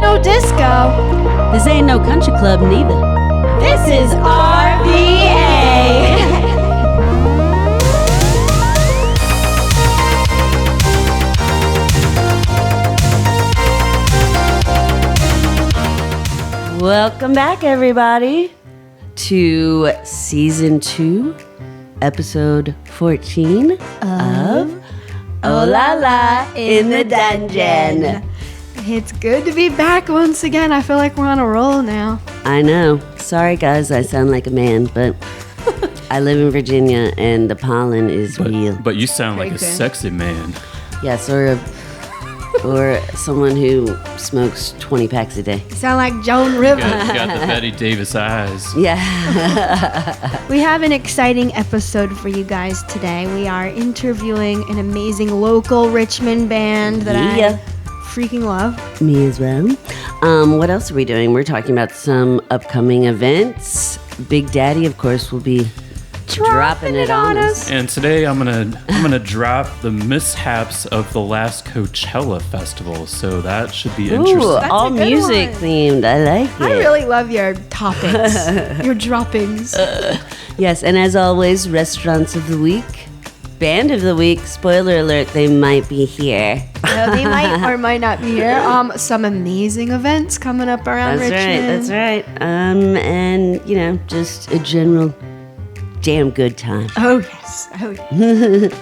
ain't no disco. This ain't no country club neither. This is RVA. Welcome back, everybody, to Season 2, Episode 14 of Oh Lala in the Dungeon. It's good to be back once again. I feel like we're on a roll now. I know. Sorry, guys, I sound like a man, but I live in Virginia, and the pollen is real. But you sound like a Okay. sexy man. Yes, or someone who smokes 20 packs a day. You sound like Joan Rivers. You got the Betty Davis eyes. Yeah. We have an exciting episode for you guys today. We are interviewing an amazing local Richmond band that Yeah. I freaking love. Me as well. What else are we doing? We're talking about some upcoming events. Big Daddy, of course, will be dropping it on us. And today I'm gonna drop the mishaps of the last Coachella festival. So that should be Ooh, interesting. That's all a good music one. themed. I like it. I really love your topics, your droppings. Yes, and as always, restaurants of the week, band of the week. Spoiler alert, they might be here. They might or might not be here. Some amazing events coming up around That's Richmond. right. And just a general damn good time. Oh yes. Oh yes.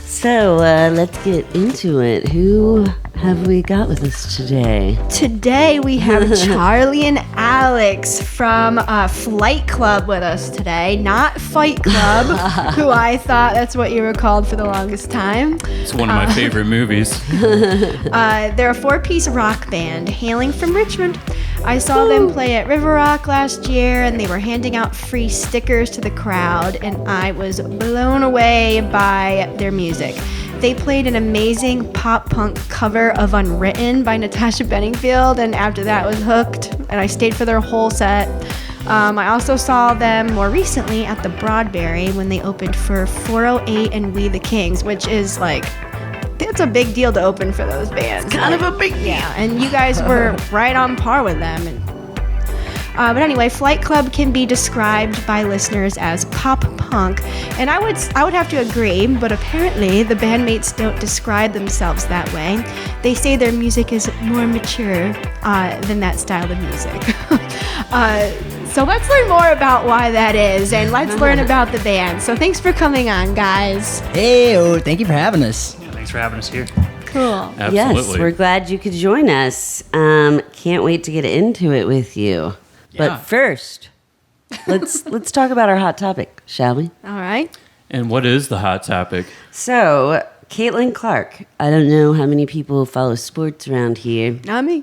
So let's get into it. Who have we got with us today? Today we have Charlie and Alex from Flight Club with us today. Not Fight Club, who I thought that's what you were called for the longest time. It's one of my favorite movies. They're a 4-piece rock band hailing from Richmond. I saw them play at River Rock last year, and they were handing out free stickers to the crowd, and I was blown away by their music. They played an amazing pop-punk cover of Unwritten by Natasha Bendingfield, and after that was hooked, and I stayed for their whole set. I also saw them more recently at the Broadberry when they opened for 408 and We the Kings, which is like... It's a big deal to open for those bands. Kind of a big deal. Yeah, and you guys were right on par with them. But anyway, Flight Club can be described by listeners as pop punk, and I would have to agree. But apparently, the bandmates don't describe themselves that way. They say their music is more mature than that style of music. So let's learn more about why that is, and let's learn about the band. So thanks for coming on, guys. Hey, thank you for having us. Thanks for having us here. Cool. Absolutely. Yes, we're glad you could join us. Can't wait to get into it with you. Yeah. But first, let's talk about our hot topic, shall we? All right. And what is the hot topic? So, Caitlin Clark. I don't know how many people follow sports around here. Not me.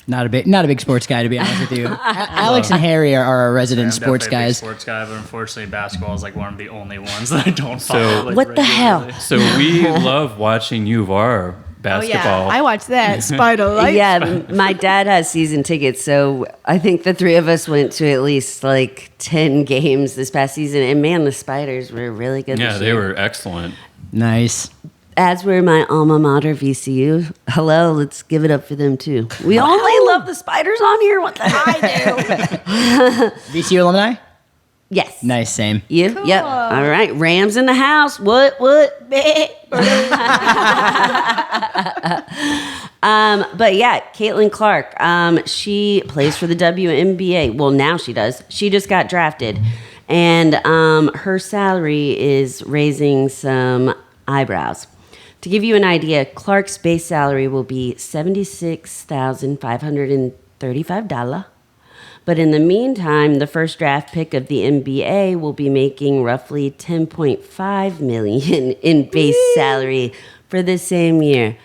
Not a big sports guy, to be honest with you. Alex and Harry are our resident I'm sports definitely a big guys. sports guy, but unfortunately, basketball is like one of the only ones that I don't follow. like, What the hell? regularly. So we love watching U of R basketball. Oh yeah, I watched that. Spider Light. Yeah, my dad has season tickets, so I think the three of us went to at least like 10 games this past season. And man, the Spiders were really good Yeah, this they year. were excellent. Nice. As were my alma mater, VCU. Hello, let's give it up for them too. We only love the Spiders on here. What the hell? I do. VCU alumni? Yes. Nice, same. You? Cool. Yep. All right. Rams in the house. What? But yeah, Caitlin Clark. She plays for the WNBA. Well, now she does. She just got drafted, and her salary is raising some eyebrows. To give you an idea, Clark's base salary will be $76,535. But in the meantime, the first draft pick of the NBA will be making roughly $10.5 million in base salary for the same year.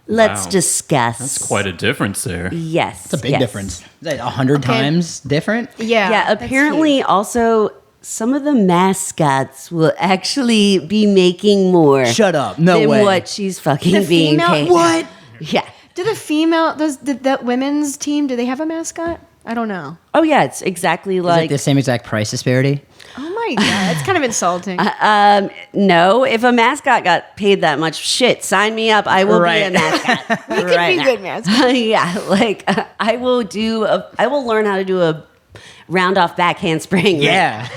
Let's Wow. discuss. That's quite a difference there. Yes. It's a big yes. difference. Is that 100 times different? Yeah. Yeah, that's apparently huge. also some of the mascots will actually be making more Shut up. No than way. what she's fucking The being female- paid. What? Yeah. Do the that women's team, do they have a mascot? I don't know. Oh yeah, it's exactly Is it like the same exact price disparity? Oh my do that. It's kind of insulting. No, if a mascot got paid that much, shit, sign me up. I will be a mascot. We could be good mascots. Yeah, like I will learn how to do a round off back handspring. Yeah.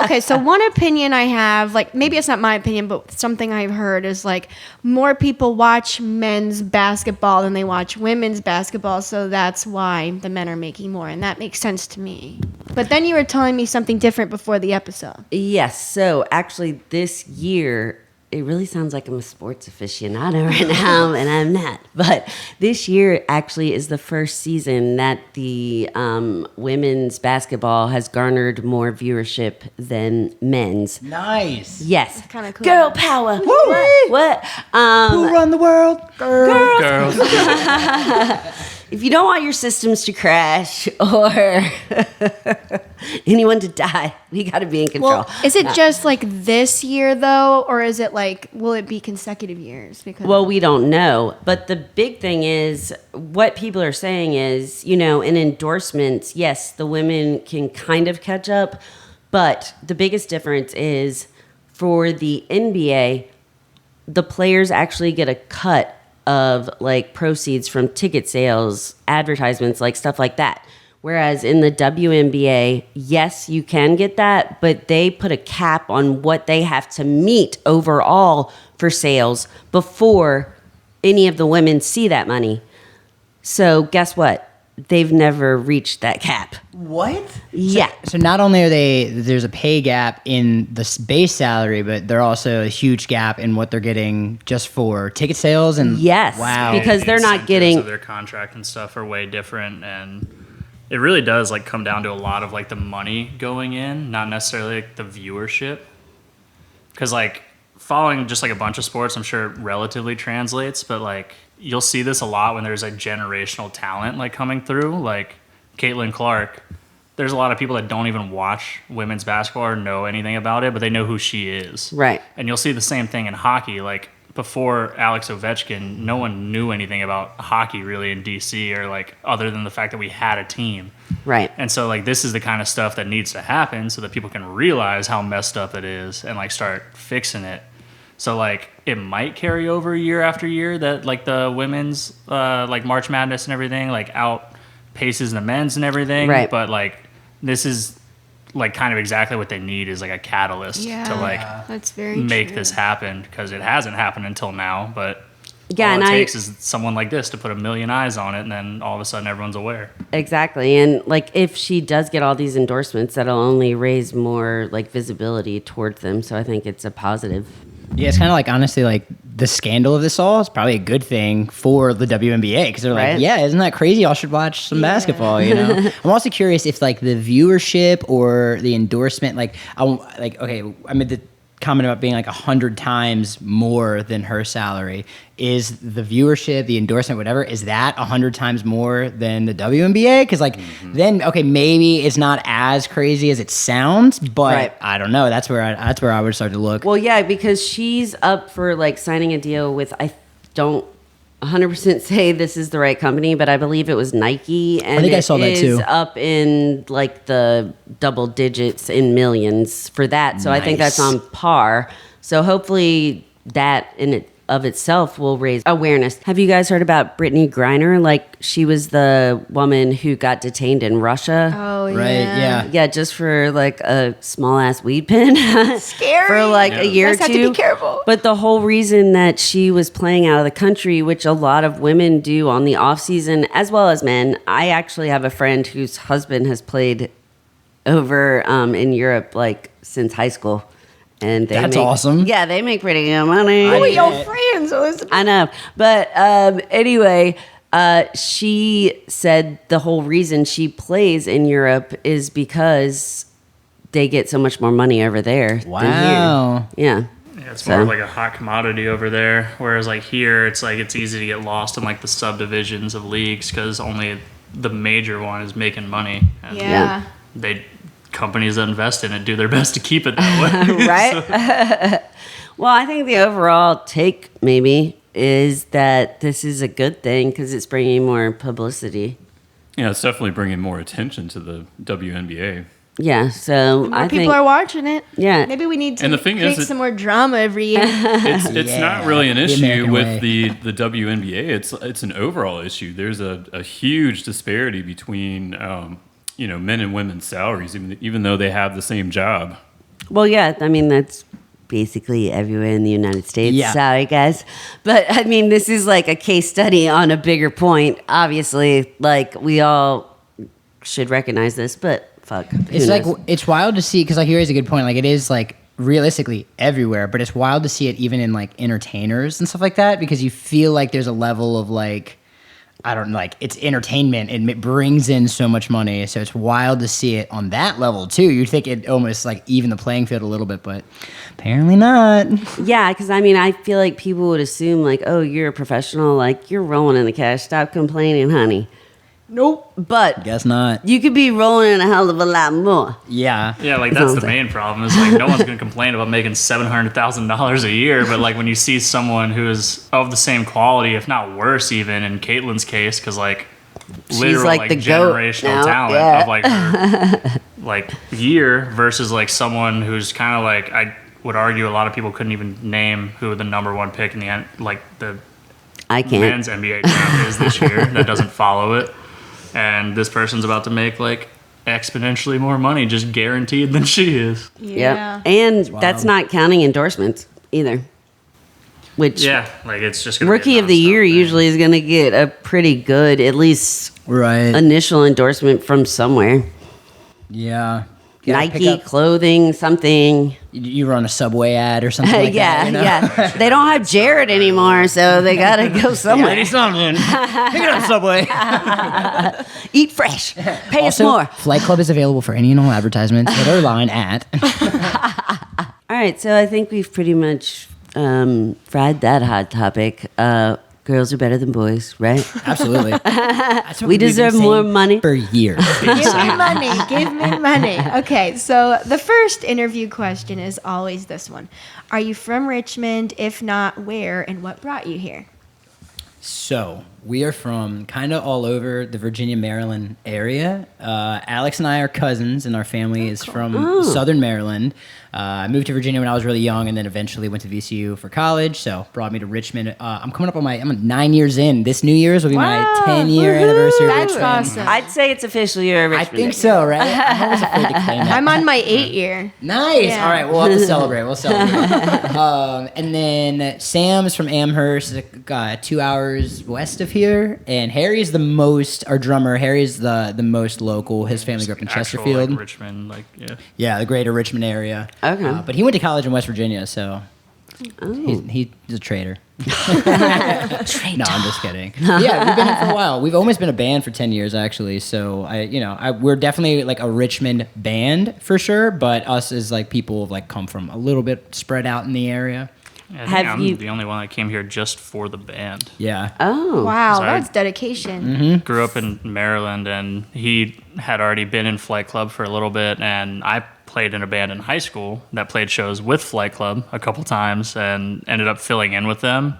Okay, so one opinion I have, like maybe it's not my opinion, but something I've heard is like more people watch men's basketball than they watch women's basketball, so that's why the men are making more, and that makes sense to me. But then you were telling me something different before the episode. Yes. So actually, this year, it really sounds like I'm a sports aficionado right now, and I'm not. But this year actually is the first season that the women's basketball has garnered more viewership than men's. Nice. Yes. Kinda cool. Girl power. Woo! What? Who run the world? Girls. If you don't want your systems to crash or anyone to die, we got to be in control. Well, is it just like this year though, or is it like will it be consecutive years? Because Well, we don't know. But the big thing is what people are saying is, in endorsements, yes, the women can kind of catch up. But the biggest difference is for the NBA, the players actually get a cut of like proceeds from ticket sales, advertisements, like stuff like that. Whereas in the WNBA, yes, you can get that, but they put a cap on what they have to meet overall for sales before any of the women see that money. So guess what? They've never reached that cap. What? Yeah. So not only there's a pay gap in the base salary, but there's also a huge gap in what they're getting just for ticket sales and Yes. Wow. Because they're not Incentives getting of their contract and stuff are way different, and it really does like come down to a lot of like the money going in, not necessarily like the viewership. Because like following just like a bunch of sports, I'm sure it relatively translates, but like you'll see this a lot when there's a generational talent like coming through, like Caitlin Clark. There's a lot of people that don't even watch women's basketball or know anything about it, but they know who she is. Right. And you'll see the same thing in hockey. Like before Alex Ovechkin, no one knew anything about hockey really in DC, or like other than the fact that we had a team. right. And so like this is the kind of stuff that needs to happen so that people can realize how messed up it is and like start fixing it. So like it might carry over year after year that like the women's like March Madness and everything like outpaces the men's and everything. Right. But like this is like kind of exactly what they need is like a catalyst to like that's very make true. this happen, because it hasn't happened until now. But Yeah, all and it I- takes is someone like this to put a million eyes on it, and then all of a sudden everyone's aware. Exactly. And like if she does get all these endorsements, that'll only raise more like visibility towards them. So I think it's a positive. Yeah, it's kind of like, honestly, like the scandal of this all is probably a good thing for the WNBA, because they're Right. like, yeah, isn't that crazy? Y'all should watch some basketball, I'm also curious if like the viewership or the endorsement, like, I made the comment about being like 100 times more than her salary. Is the viewership, the endorsement, whatever, is that 100 times more than the WNBA? Because like then, okay, maybe it's not as crazy as it sounds, but Right. I don't know. That's where I would start to look. Well, yeah, because she's up for like signing a deal with, I don't 100% say this is the right company, but I believe it was Nike. And I think I saw that too. up in like the double digits in millions for that. So I think that's Nice. on par. So hopefully that in it of itself will raise awareness. Have you guys heard about Brittany Griner? Like she was the woman who got detained in Russia. Oh Right, yeah. Yeah, just for like a small ass weed pen. Scary. For like a year or Guys two. have to be careful. But the whole reason that she was playing out of the country, which a lot of women do on the off season as well as men. I actually have a friend whose husband has played over in Europe like since high school. And That's awesome. Yeah, they make pretty good money. Who are your bet. friends, Elizabeth? I know. But anyway, she said the whole reason she plays in Europe is because they get so much more money over there Wow. than here. Yeah. Yeah, it's So- more of like a hot commodity over there. Whereas like here, it's like it's easy to get lost in like the subdivisions of leagues because only the major one is making money. And Yeah. they companies that invest in it do their best to keep it that way. Right? Well, I think the overall take maybe is that this is a good thing because it's bringing more publicity. Yeah, it's definitely bringing more attention to the WNBA. Yeah, so More I people think are watching it. Yeah. Maybe we need to And the thing create is, some more drama every year. it's Yeah, not really an the issue American with way. the WNBA. It's an overall issue. There's a huge disparity between men and women's salaries, even though they have the same job. Well, yeah, I mean, that's basically everywhere in the United States. Yeah. Sorry, guys. But, I mean, this is like a case study on a bigger point. Obviously, like, we all should recognize this, but fuck. who It's like knows? it's wild to see because like you raise a good point. Like it is like realistically everywhere, but it's wild to see it even in like entertainers and stuff like that because you feel like there's a level of like I don't know, like it's entertainment and it brings in so much money. So it's wild to see it on that level too. You'd think it almost like even the playing field a little bit, but apparently not. Yeah, because I mean, I feel like people would assume, like, oh, you're a professional, like, you're rolling in the cash. Stop complaining, honey. Nope. But Guess not. you could be rolling in a hell of a lot more. Yeah. Yeah, like that's the main problem. Is like no one's gonna complain about making $700,000 a year, but like when you see someone who is of the same quality, if not worse, even in Caitlin's case, because like literal like the goat generational now, talent yeah. of like her like year versus like someone who's kind of like I would argue a lot of people couldn't even name who the number one pick in the I can't. men's NBA draft is this year that doesn't follow it. And this person's about to make like exponentially more money, just guaranteed, than she is. Yeah. Yep. And that's not counting endorsements either. Which Yeah, like it's just gonna be a rookie of the nonstop year thing. usually is going to get a pretty good, at least Right. initial endorsement from somewhere. Yeah. You gotta pick Nike, up- cleathing, something. You run a Subway ad or something like yeah, that. You know? yeah. They don't have Jared anymore, so they got to go somewhere. Pick it up, Subway. Eat fresh. Pay us Also, more. Flight Club is available for any and all advertisements. Hit our line at. All right, so I think we've pretty much fried that hot topic. Girls are better than boys, right? Absolutely. That's what We we've been deserve saying more money. for years. Give me money. Give me money. Okay, so the first interview question is always this one. Are you from Richmond? If not, where and what brought you here? So we are from kind of all over the Virginia, Maryland area. Alex and I are cousins, and our family is from Southern Maryland. I moved to Virginia when I was really young, and then eventually went to VCU for college. So brought me to Richmond. I'm coming up on I'm 9 years in. This New Year's will be my Wow. 10-year anniversary. of That's Richmond. awesome. I'd say it's official year of I Richmond. think so, right? I'm always afraid to claim that. I'm on my 8-year. Nice. Yeah. All right, we'll have to celebrate. We'll celebrate. And then Sam is from Amherst, like, 2 hours west of here. And Harry's our drummer. Harry's the most local. His family grew up in Actual, Chesterfield. like, Richmond, like yeah. Yeah, the greater Richmond area. Okay. But he went to college in West Virginia, so he's a traitor. No, I'm just kidding. Yeah, we've been here for a while. We've almost been a band for 10 years, actually. So we're definitely like a Richmond band for sure. But us as like people have like come from a little bit spread out in the area. Yeah, I think Have I'm you- the only one that came here just for the band. Yeah. Oh. Wow, Sorry. that's dedication. Grew up in Maryland, and he had already been in Flight Club for a little bit, and I played in a band in high school that played shows with Flight Club a couple times and ended up filling in with them.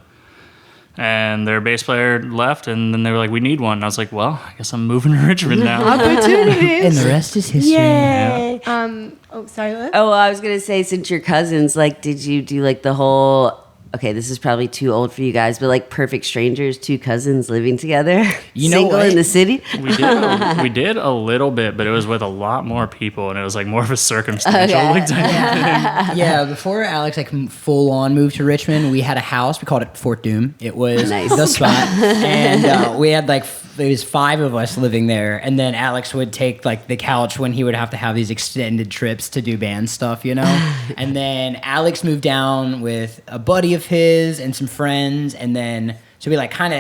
And their bass player left, and then they were like, "We need one." And I was like, "Well, I guess I'm moving to Richmond now." Opportunities. And the rest is history. Yay. Sorry, what? Oh, I was gonna say, since you're cousins, like, did you do like the whole? Okay, this is probably too old for you guys, but like Perfect Strangers, two cousins living together, You know single what? in the city. We did a little bit, but it was with a lot more people, and it was like more of a circumstantial Okay. like, type of Yeah, before Alex like full on moved to Richmond, we had a house. We called it Fort Doom. It was Nice. the spot, and we had like there was 5 of us living there. And then Alex would take like the couch when he would have to have these extended trips to do band stuff, you know. And then Alex moved down with a buddy of his and some friends, and then so we like kind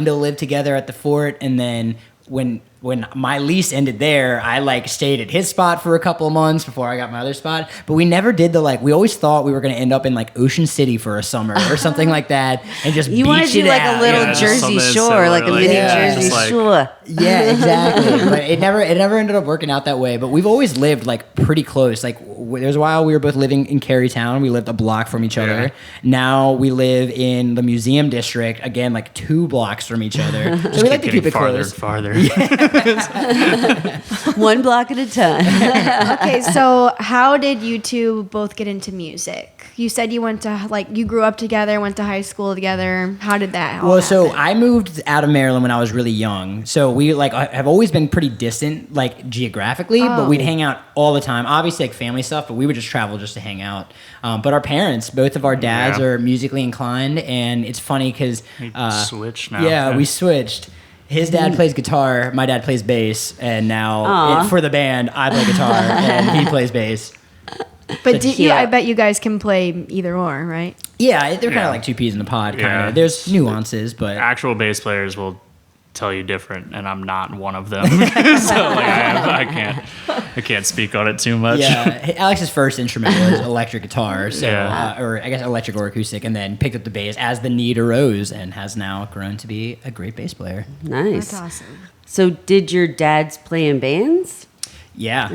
of lived together at the fort. And then when my lease ended there, I like stayed at his spot for a couple of months before I got my other spot. But we never did we always thought we were going to end up in like Ocean City for a summer or something like that, and just You want to beach do it like out. a little Yeah, just Jersey something Shore, similar, like a like, mini yeah, Jersey just like- Shore. Yeah, exactly. But it never ended up working out that way. But we've always lived like pretty close. Like there was a while we were both living in Carytown. We lived a block from each other. Yeah. Now we live in the Museum District, again like 2 blocks from each other. So we like to keep getting it farther close. and farther. One block at a time. Okay, so how did you two both get into music? You said you went to, like, you grew up together, went to high school together. How did that all So happen? I moved out of Maryland when I was really young. So we like have always been pretty distant, like geographically, but we'd hang out all the time. Obviously, like family stuff, but we would just travel just to hang out. But our parents, both of our dads, Yeah. are musically inclined, and it's funny because Switch now. yeah, we switched. His dad plays guitar, my dad plays bass, and now Aw. for the band, I play guitar and he plays bass. But do you, Yeah. I bet you guys can play either or, right? Yeah, they're kind Yeah. of like two peas in a pod, kind Yeah. of. There's nuances, but Actual bass players will tell you different, and I'm not one of them. So like, I can't speak on it too much. yeah, Alex's first instrument was electric guitar, so Yeah. or I guess electric or acoustic, and then picked up the bass as the need arose, and has now grown to be a great bass player. Nice. That's awesome. So, did your dads play in bands? Yeah,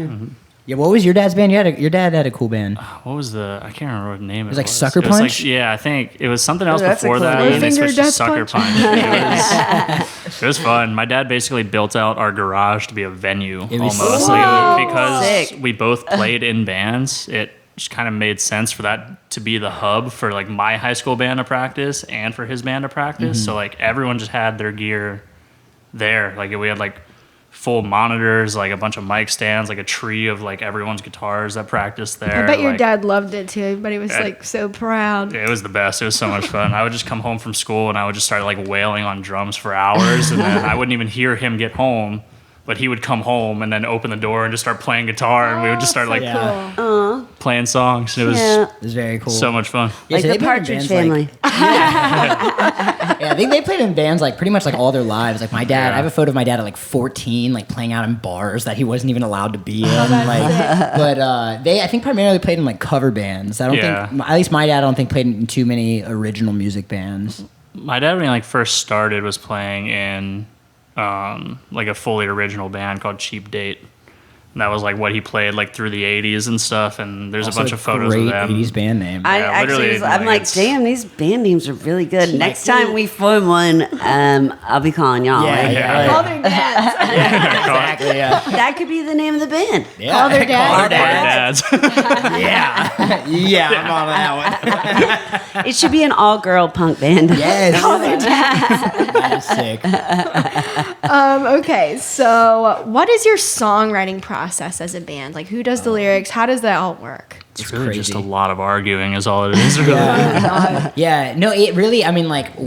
yeah. What was your dad's band? Your dad had a cool band. What was I can't remember what name it was. like Sucker It was Punch? yeah, I think it was something else that's a before cool that, name. and they Finger switched to Death Sucker Punch. It was fun. My dad basically built out our garage to be a venue It was almost. sick. Like, because Sick. we both played in bands, it just kind of made sense for that to be the hub for like my high school band to practice and for his band to practice. So like everyone just had their gear there. Like we had like full monitors, like a bunch of mic stands, like a tree of like everyone's guitars that practiced there. I bet your like, dad loved it too, but he was like so proud. it was the best. It was so much fun. I would just come home from school and I would just start like wailing on drums for hours, and then I wouldn't even hear him get home, but he would come home and then open the door and just start playing guitar, and we would just start like Yeah. playing songs. It was Yeah. It was very cool. so much fun. Yeah, Like so the they played in Partridge bands, like- Family. Yeah, I think they played in bands like pretty much like all their lives. Like my dad, I have a photo of my dad at like 14, like playing out in bars that he wasn't even allowed to be in. But they, I think, primarily played in like cover bands. I don't think, at least my dad, I don't think played in too many original music bands. My dad, when he like first started, was playing in like a fully original band called Cheap Date. And that was like what he played like through the 80s and stuff. And there's Also a bunch of photos great of them. 80s band name. I Yeah, actually, literally, I'm like, like, it's- damn, these band names are really good. Next time we form one, I'll be calling y'all. Yeah, Like, yeah. Call their dads. Exactly, yeah. That could be the name of the band. Yeah. Call their dads. Call Our their dads. dads. Yeah. Yeah, I'm on that one. It should be an all-girl punk band. Yes. That is sick. Okay, so what is your songwriting process as a band? Like, who does the lyrics? How does that all work? It's really just a crazy. lot of arguing is all it is, really. Yeah, no, it really, I mean, like,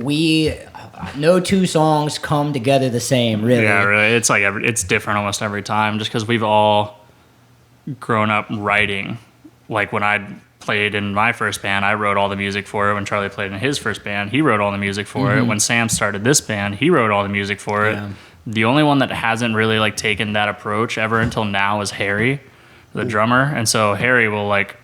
no two songs come together the same, really. Yeah, really. It's like it's different almost every time, just because we've all grown up writing. Like when I played in my first band, I wrote all the music for it. When Charlie played in his first band, he wrote all the music for it. When Sam started this band, he wrote all the music for it. Yeah. The only one that hasn't really like taken that approach ever until now is Harry, the drummer. And so Harry will like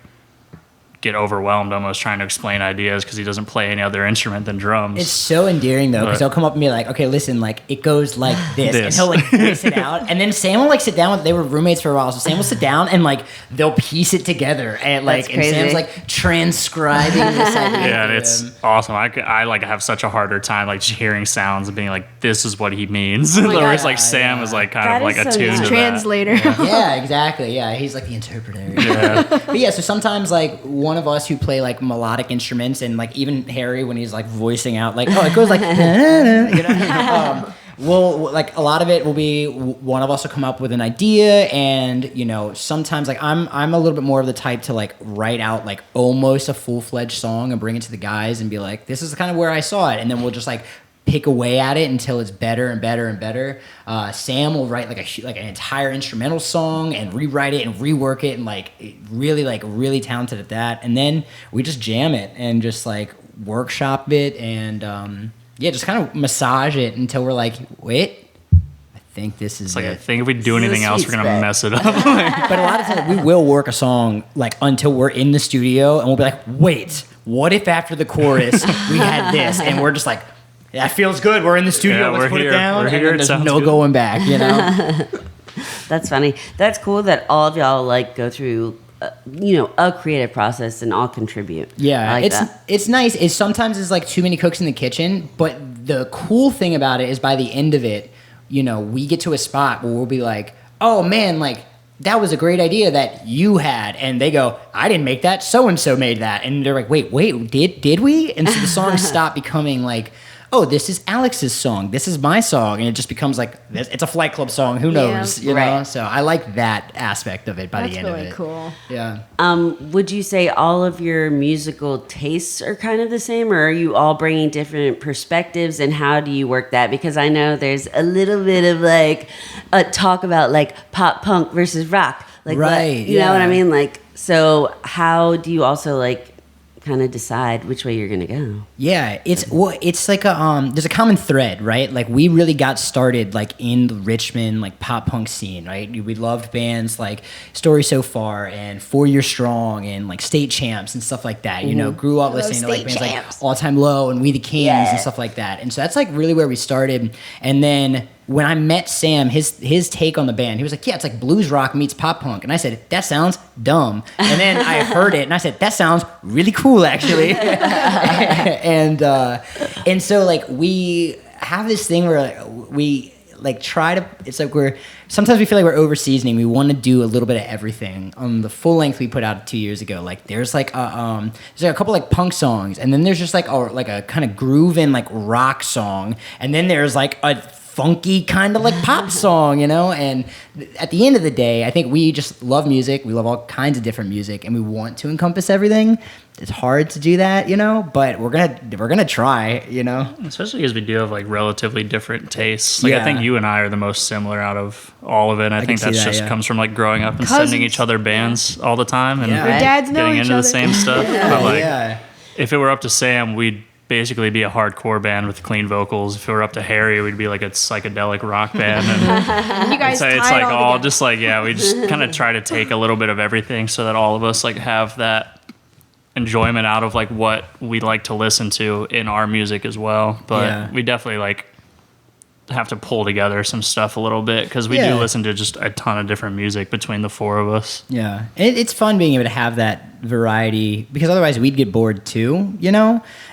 get overwhelmed almost trying to explain ideas because he doesn't play any other instrument than drums. It's so endearing though, because But- he'll come up and be like, "Okay, listen, like it goes like this," and This. he'll like piece it out, and then Sam will like sit down. They were roommates for a while, so Sam will sit down and like they'll piece it together, and like That's and Sam's crazy. like transcribing this idea. Yeah, and to it's him. awesome. I like have such a harder time like just hearing sounds and being like, this is what he means. my Whereas God. like Sam is like kind That of like is so attuned nice. to that. Translator. Yeah, exactly. Yeah, he's like the interpreter. But yeah, so sometimes like one of us who play like melodic instruments, and like even Harry when he's like voicing out, like, oh, it goes like, you know. We'll like a lot of it will be one of us will come up with an idea, and you know sometimes like I'm a little bit more of the type to like write out like almost a full-fledged song and bring it to the guys and be like, this is kind of where I saw it, and then we'll just like pick away at it until it's better and better and better. Sam will write like an entire instrumental song and rewrite it and rework it, and like really talented at that. And then we just jam it and just like workshop it and yeah, just kind of massage it until we're like, wait, I think this is It's like I it. think if we do This is anything the else, sweet we're gonna spot. mess it up. But a lot of times we will work a song like until we're in the studio and we'll be like, wait, what if after the chorus we had this? And we're just like, that feels good. We're in the studio. Yeah, Let's we're put here. it down. We're And here. then It there's sounds no good. going back, you know? That's funny. That's cool that all of y'all like go through, a creative process and all contribute. Yeah, I like that. it's nice. It's sometimes it's like too many cooks in the kitchen, but the cool thing about it is by the end of it, we get to a spot where we'll be like, oh man, like that was a great idea that you had, and they go, I didn't make that, so and so made that, and they're like, wait, did we? And so the songs stop becoming like, oh, this is Alex's song, this is my song, and it just becomes like it's a Flight Club song. Who knows? You know. Right. So I like that aspect of it. By That's the end really of it, cool. Yeah. Would you say all of your musical tastes are kind of the same, or are you all bringing different perspectives, and how do you work that? Because I know there's a little bit of like a talk about like pop punk versus rock, like Right, you know what I yeah. mean? Like, so how do you also like kind of decide which way you're gonna go? Yeah, it's like a there's a common thread, right? Like we really got started like in the Richmond like pop punk scene, right? We loved bands like Story So Far and 4 Year Strong and like State Champs and stuff like that. Grew up listening to like State bands Champs. like All Time Low and We the Kings Yeah. and stuff like that. And so that's like really where we started. And then when I met Sam, his take on the band, he was like, yeah, it's like blues rock meets pop punk. And I said, that sounds dumb. And then I heard it and I said, that sounds really cool, actually. and so like we have this thing where like, we like try to, it's like sometimes we feel like we're over seasoning. We want to do a little bit of everything. On the full length we put out 2 years ago, like there's like a couple like punk songs, and then there's just like a kind of grooving like rock song, and then there's like a funky kind of like pop song, and at the end of the day, I think we just love music. We love all kinds of different music, and we want to encompass everything. It's hard to do that, but we're gonna try, Especially because we do have like relatively different tastes. Like I think you and I are the most similar out of all of it. And I think can that's see that, just yeah. comes from like growing up and Cousins. sending each other bands all the time and Yeah. Your dads know getting each into other. the same stuff. But like yeah. if it were up to Sam, we'd basically be a hardcore band with clean vocals. If it were up to Harry, we'd be like a psychedelic rock band. And You guys so it's tie it like all all together. just like, yeah, we just kind of try to take a little bit of everything so that all of us like have that enjoyment out of like what we like to listen to in our music as well. But Yeah. we definitely like have to pull together some stuff a little bit because we Yeah. do listen to just a ton of different music between the four of us. Yeah, it's fun being able to have that variety because otherwise we'd get bored too,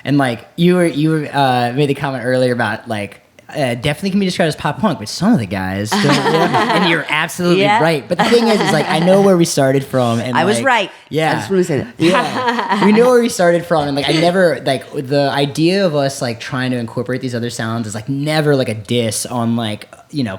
And like you made the comment earlier about like definitely can be described as pop punk, but some of the guys don't, and you're absolutely Yeah. right. But the thing is like I know where we started from, and I was like, right. Yeah, I just want to say that. yeah, we know where we started from, and like I never like the idea of us like trying to incorporate these other sounds is like never like a diss on like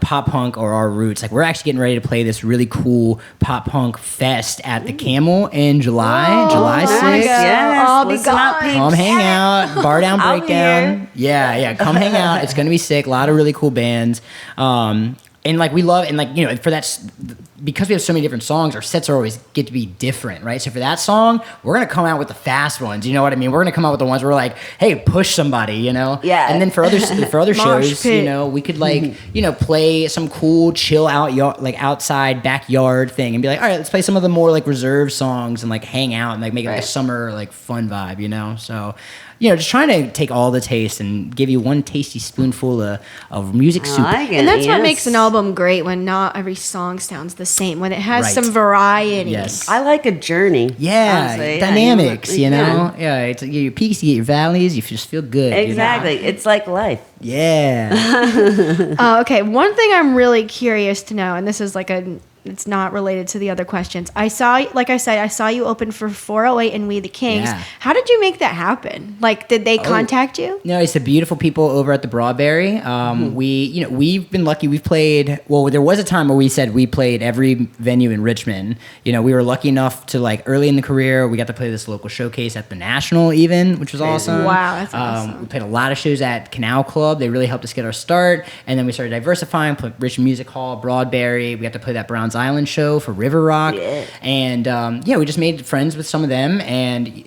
pop punk or our roots. Like we're actually getting ready to play this really cool pop punk fest at the Camel in July nice. 6th. Yes, I'll be listen up, gone. peeps. Come hang out, bar down I'll be breakdown. here. Yeah, come hang out. It's gonna be sick. A lot of really cool bands. And like we love, and like for that, because we have so many different songs, our sets are always get to be different, right? So for that song, we're gonna come out with the fast ones. You know what I mean? We're gonna come out with the ones where we're like, hey, push somebody, Yeah. And then for other Mosh shows, pit. we could like play some cool chill out like outside backyard thing and be like, all right, let's play some of the more like reserved songs and like hang out and like make it like a Right. summer like fun vibe, So just trying to take all the taste and give you one tasty spoonful of music I soup. like it. And that's what yes. makes an album great, when not every song sounds the same, when it has Right. some variety. Yes. I like a journey. Yeah, honestly. dynamics, Yeah. Yeah, it's you get your peaks, you get your valleys, you just feel good. Exactly. It's like life. Yeah. Okay, one thing I'm really curious to know, and this is it's not related to the other questions. I saw you open for 408 and We the Kings. Yeah. How did you make that happen? Like, did they contact you? No, it's the beautiful people over at the Broadberry. We've been lucky. We've played. Well, there was a time where we said we played every venue in Richmond. We were lucky enough to like early in the career, we got to play this local showcase at the National, even, which was awesome. Wow, that's awesome. We played a lot of shows at Canal Club. They really helped us get our start, and then we started diversifying. Played Richmond Music Hall, Broadberry. We got to play that Browns Island show for River Rock, and we just made friends with some of them, and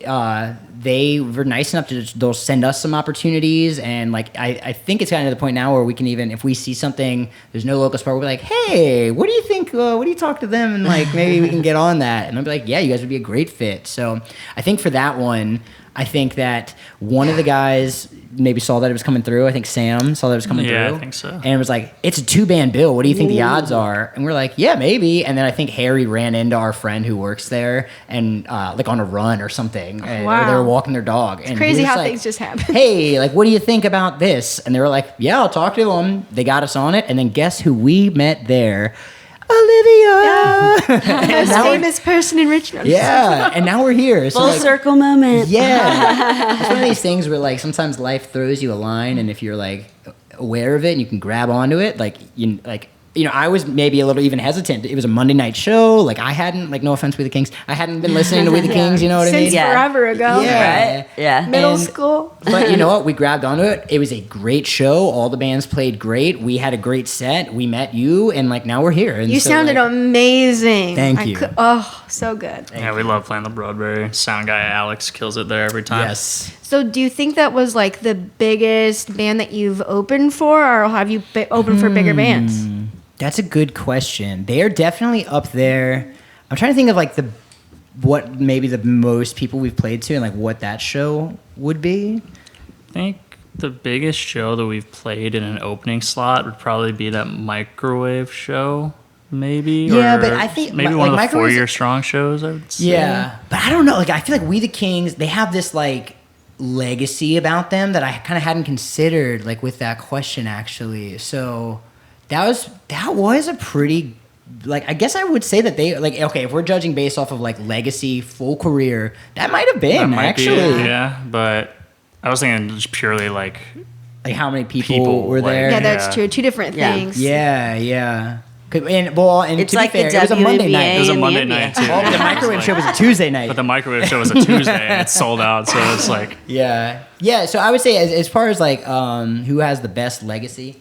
they were nice enough to they'll send us some opportunities, and like I think it's gotten to the point now where we can even, if we see something, there's no local spot, we'll be like, hey, what do you think? What do you talk to them, and like maybe we can get on that, and they'll be like, yeah, you guys would be a great fit. So I think for that one, I think that one of the guys maybe saw that it was coming through. I think Sam saw that it was coming through. Yeah, I think so. And it was like, it's a 2-band bill. What do you think the odds are? And we're like, yeah, maybe. And then I think Harry ran into our friend who works there and like on a run or something. And Wow. they were walking their dog. And crazy we were how like, things just happen. Hey, like, what do you think about this? And they were like, yeah, I'll talk to them. They got us on it. And then guess who we met there? Olivia. Most famous person in Richmond. Yeah. And now we're here. So Full like, circle moment. yeah. It's one of these things where like sometimes life throws you a line, and if you're like aware of it and you can grab onto it, I was maybe a little even hesitant. It was a Monday night show. Like I hadn't, like, no offense, We the Kings, I hadn't been listening to We the Kings, you know what I mean? Since forever ago. Yeah. Right? Yeah. Middle And- school. But you know what? We grabbed onto it. It was a great show. All the bands played great. We had a great set. We met you, and like now we're here. And You so, sounded like, amazing. Thank you. So good. Yeah, we love playing the Broadberry. Sound guy Alex kills it there every time. Yes. So do you think that was like the biggest band that you've opened for, or have you opened for bigger bands? That's a good question. They are definitely up there. I'm trying to think of like what maybe the most people we've played to and like what that show would be. I think the biggest show that we've played in an opening slot would probably be that Microwave show, maybe. Yeah, or but I think, maybe like, one of the Microwave's- 4-year strong shows, I would say. Yeah, but I don't know. Like I feel like We the Kings, they have this like legacy about them that I kind of hadn't considered like with that question actually. So that was a pretty, like, I guess I would say that they, like, okay, if we're judging based off of like legacy, full career, that might have That been might be actually. it, yeah, but I was thinking just purely like Like how many people were like- there? Yeah, that's Yeah. true. Two different Yeah. things. Yeah, yeah. And It's to like be the fair, it was a Monday WNBA night. it was a and the Monday NBA. night too. Well, the microwave show was a Tuesday night. But the Microwave show was a Tuesday and it's sold out, so it's like Yeah, yeah. So I would say, as far as like who has the best legacy,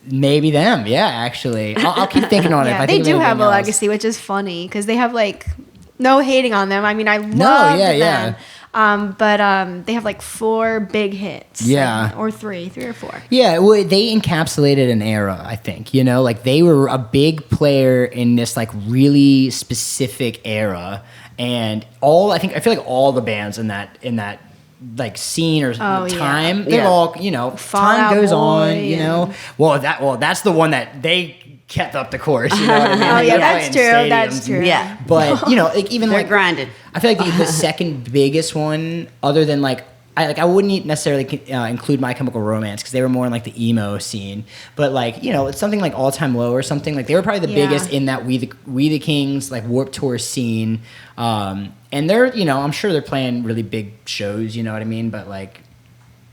maybe them. Yeah, actually, I'll keep thinking on it. If Yeah, I they think of do have anything a else. legacy, which is funny because they have like no hating on them. I mean, I love yeah, them. yeah. But they have like 4 big hits. Yeah. Or 3 or 4. Yeah, well, they encapsulated an era, I think. You know, like they were a big player in this like really specific era, and I feel like all the bands in that like scene or Oh, yeah. time, they're Yeah. all, Fall time Out goes Boy on, you know. Well, that's the one that they kept up the course. You know what I mean? Oh, Like, yeah, they're that's playing true. That's stadiums. true. Yeah. But like even They're like grinded. I feel like the second biggest one, other than like I wouldn't necessarily include My Chemical Romance because they were more in like the emo scene, but like it's something like All Time Low or something, like they were probably the Yeah. biggest in that We the Kings like Warped Tour scene, and they're I'm sure they're playing really big shows, you know what I mean, but like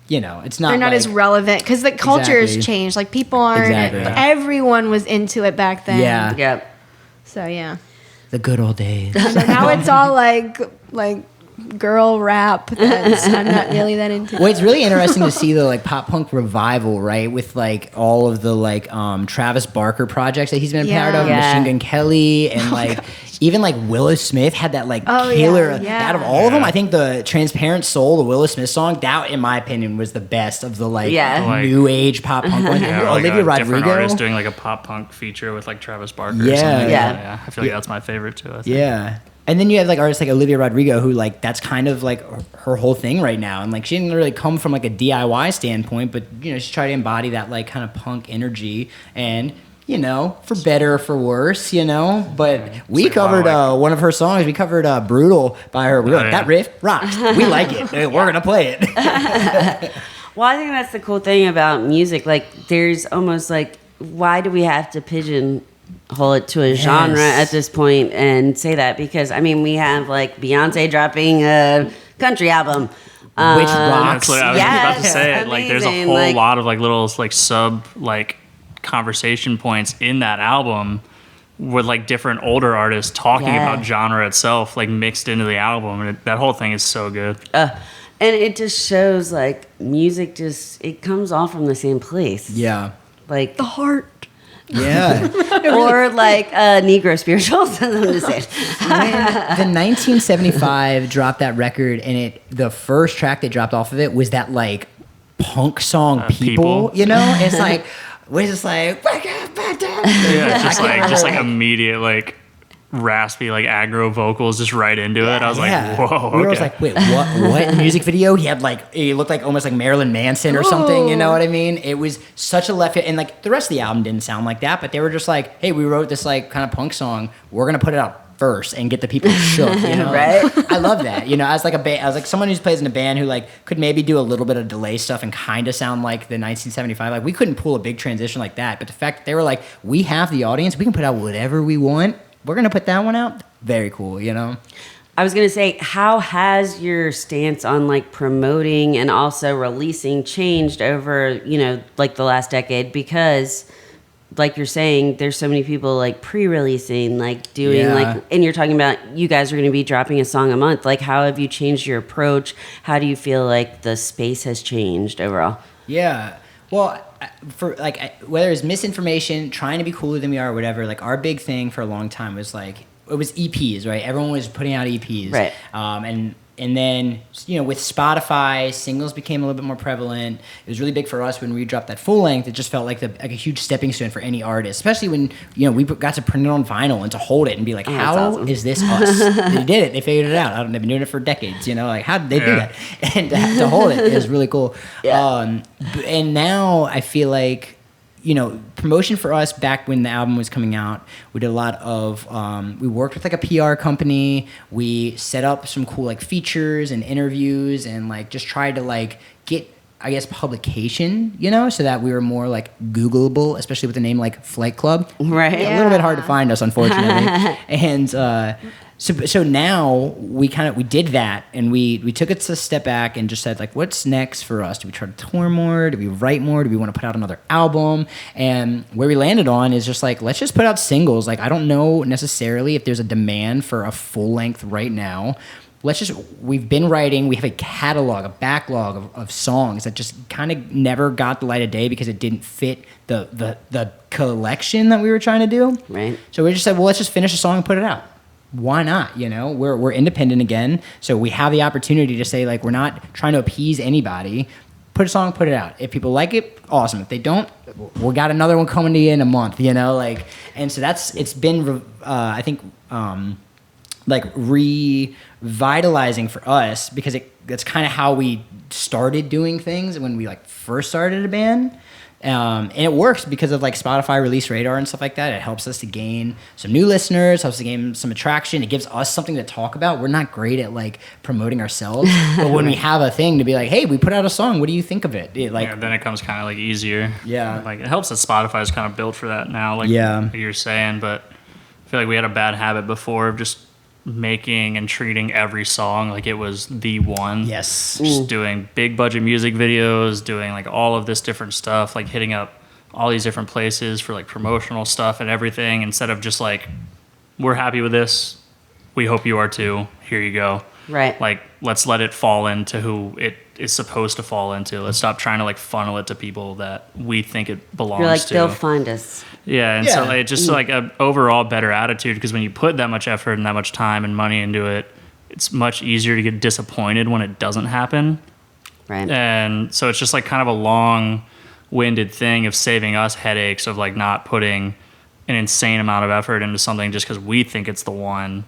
it's not They're not like, as relevant because the culture has Exactly. changed. Like people aren't. Exactly. Everyone was into it back then. Yeah. Yep. So yeah. the good old days. So now it's all like girl rap. I'm not really that into. Well, it's really interesting to see the like pop punk revival, right? With like all of the like Travis Barker projects that he's been a part of, Yeah. Machine Gun Kelly, and like even like Willow Smith had that like Oh, killer. yeah. Out of all of them, I think the Transparent Soul, the Willow Smith song, that in my opinion was the best of the like Yeah. Like- new age pop punk ones. yeah, or like Olivia a different artist Rodrigo. doing like a pop punk feature with like Travis Barker. Yeah. or something. Yeah. I feel like that's my favorite too. I think. Yeah. And then you have like artists like Olivia Rodrigo, who like that's kind of like her whole thing right now, and like she didn't really come from like a DIY standpoint, but she tried to embody that like kind of punk energy, and for better or for worse, But we like, wow, covered like- one of her songs. We covered "Brutal" by her. We were Oh, like, yeah. that riff rocks. We like it. We're gonna play it. Well, I think that's the cool thing about music. Like, there's almost like, why do we have to pigeonhole it to a genre Yes. at this point and say that? Because, I mean, we have like Beyonce dropping a country album. Which rocks. That's what I was about to Yes, say. Like, there's a amazing, whole like- lot of like little like sub like conversation points in that album with like different older artists talking Yeah. about genre itself, like mixed into the album, and that whole thing is so good. And it just shows like music it comes all from the same place. Yeah. Like, the heart. Yeah. or like Negro spirituals. I'm just saying. The 1975 dropped that record, and the first track they dropped off of it was that like punk song "People." People. It's like we're just like Yeah, just like immediate like raspy like aggro vocals just right into it. I was like, whoa. We were Okay. like, wait, what? In the music video, he looked like almost like Marilyn Manson or something. You know what I mean? It was such a left field, and like the rest of the album didn't sound like that, but they were just like, hey, we wrote this like kind of punk song. We're gonna put it out first and get the people shook, you know? Right. I love that. You know, as like someone who plays in a band who like could maybe do a little bit of delay stuff and kind of sound like the 1975. Like we couldn't pull a big transition like that, but the fact that they were like, we have the audience, we can put out whatever we want. We're gonna put that one out. Very cool, you know. I was going to say, how has your stance on like promoting and also releasing changed over, you know, like the last decade? Because like you're saying, there's so many people like pre-releasing, like doing like, and you're talking about you guys are going to be dropping a song a month. Like, how have you changed your approach? How do you feel like the space has changed overall? Yeah. Well, for like whether it's misinformation, trying to be cooler than we are, or whatever. Like our big thing for a long time was like it was EPs, right? Everyone was putting out EPs, right? And then, you know, with Spotify, singles became a little bit more prevalent. It was really big for us when we dropped that full length. It just felt like a huge stepping stone for any artist, especially when, you know, we got to print it on vinyl and to hold it and be like, how is this us? They did it. They figured it out. They've been doing it for decades, you know, like how did they do that? And to hold it is really cool. Yeah. And now I feel like, you know, promotion for us back when the album was coming out, we did a lot of, we worked with like a PR company. We set up some cool like features and interviews and like just tried to like get, I guess, publication, you know, so that we were more like Googleable, especially with a name like Flight Club. Right. A little bit hard to find us, unfortunately. And, so now we did that and we took it a step back and just said like, what's next for us? Do we try to tour more? Do we write more? Do we want to put out another album? And where we landed on is just like, let's just put out singles. Like, I don't know necessarily if there's a demand for a full length right now. We've been writing, we have a catalog, a backlog of songs that just kind of never got the light of day because it didn't fit the collection that we were trying to do. Right. So we just said, well, let's just finish a song and put it out. Why not? You know, we're independent again, so we have the opportunity to say like we're not trying to appease anybody. Put a song, put it out. If people like it, awesome. If they don't, we got another one coming to you in a month. You know, like, and so it's been I think like revitalizing for us because that's kind of how we started doing things when we like first started a band. And it works because of like Spotify release radar and stuff like that. It helps us to gain some new listeners, helps to gain some attraction. It gives us something to talk about. We're not great at like promoting ourselves, but when we have a thing to be like, hey, we put out a song, what do you think of it? Then it comes kind of like easier. Yeah. Like it helps that Spotify is kind of built for that now, like you're saying, but I feel like we had a bad habit before of just making and treating every song like it was the one. Yes. Just doing big budget music videos, doing like all of this different stuff, like hitting up all these different places for like promotional stuff and everything instead of just like, we're happy with this. We hope you are too. Here you go. Right. Like, let's let it fall into who it is supposed to fall into. Let's stop trying to like funnel it to people that we think it belongs You're like, to. they'll find us. Yeah, and so it's just like an overall better attitude because when you put that much effort and that much time and money into it, it's much easier to get disappointed when it doesn't happen. Right. And so it's just like kind of a long-winded thing of saving us headaches of like not putting an insane amount of effort into something just because we think it's the one.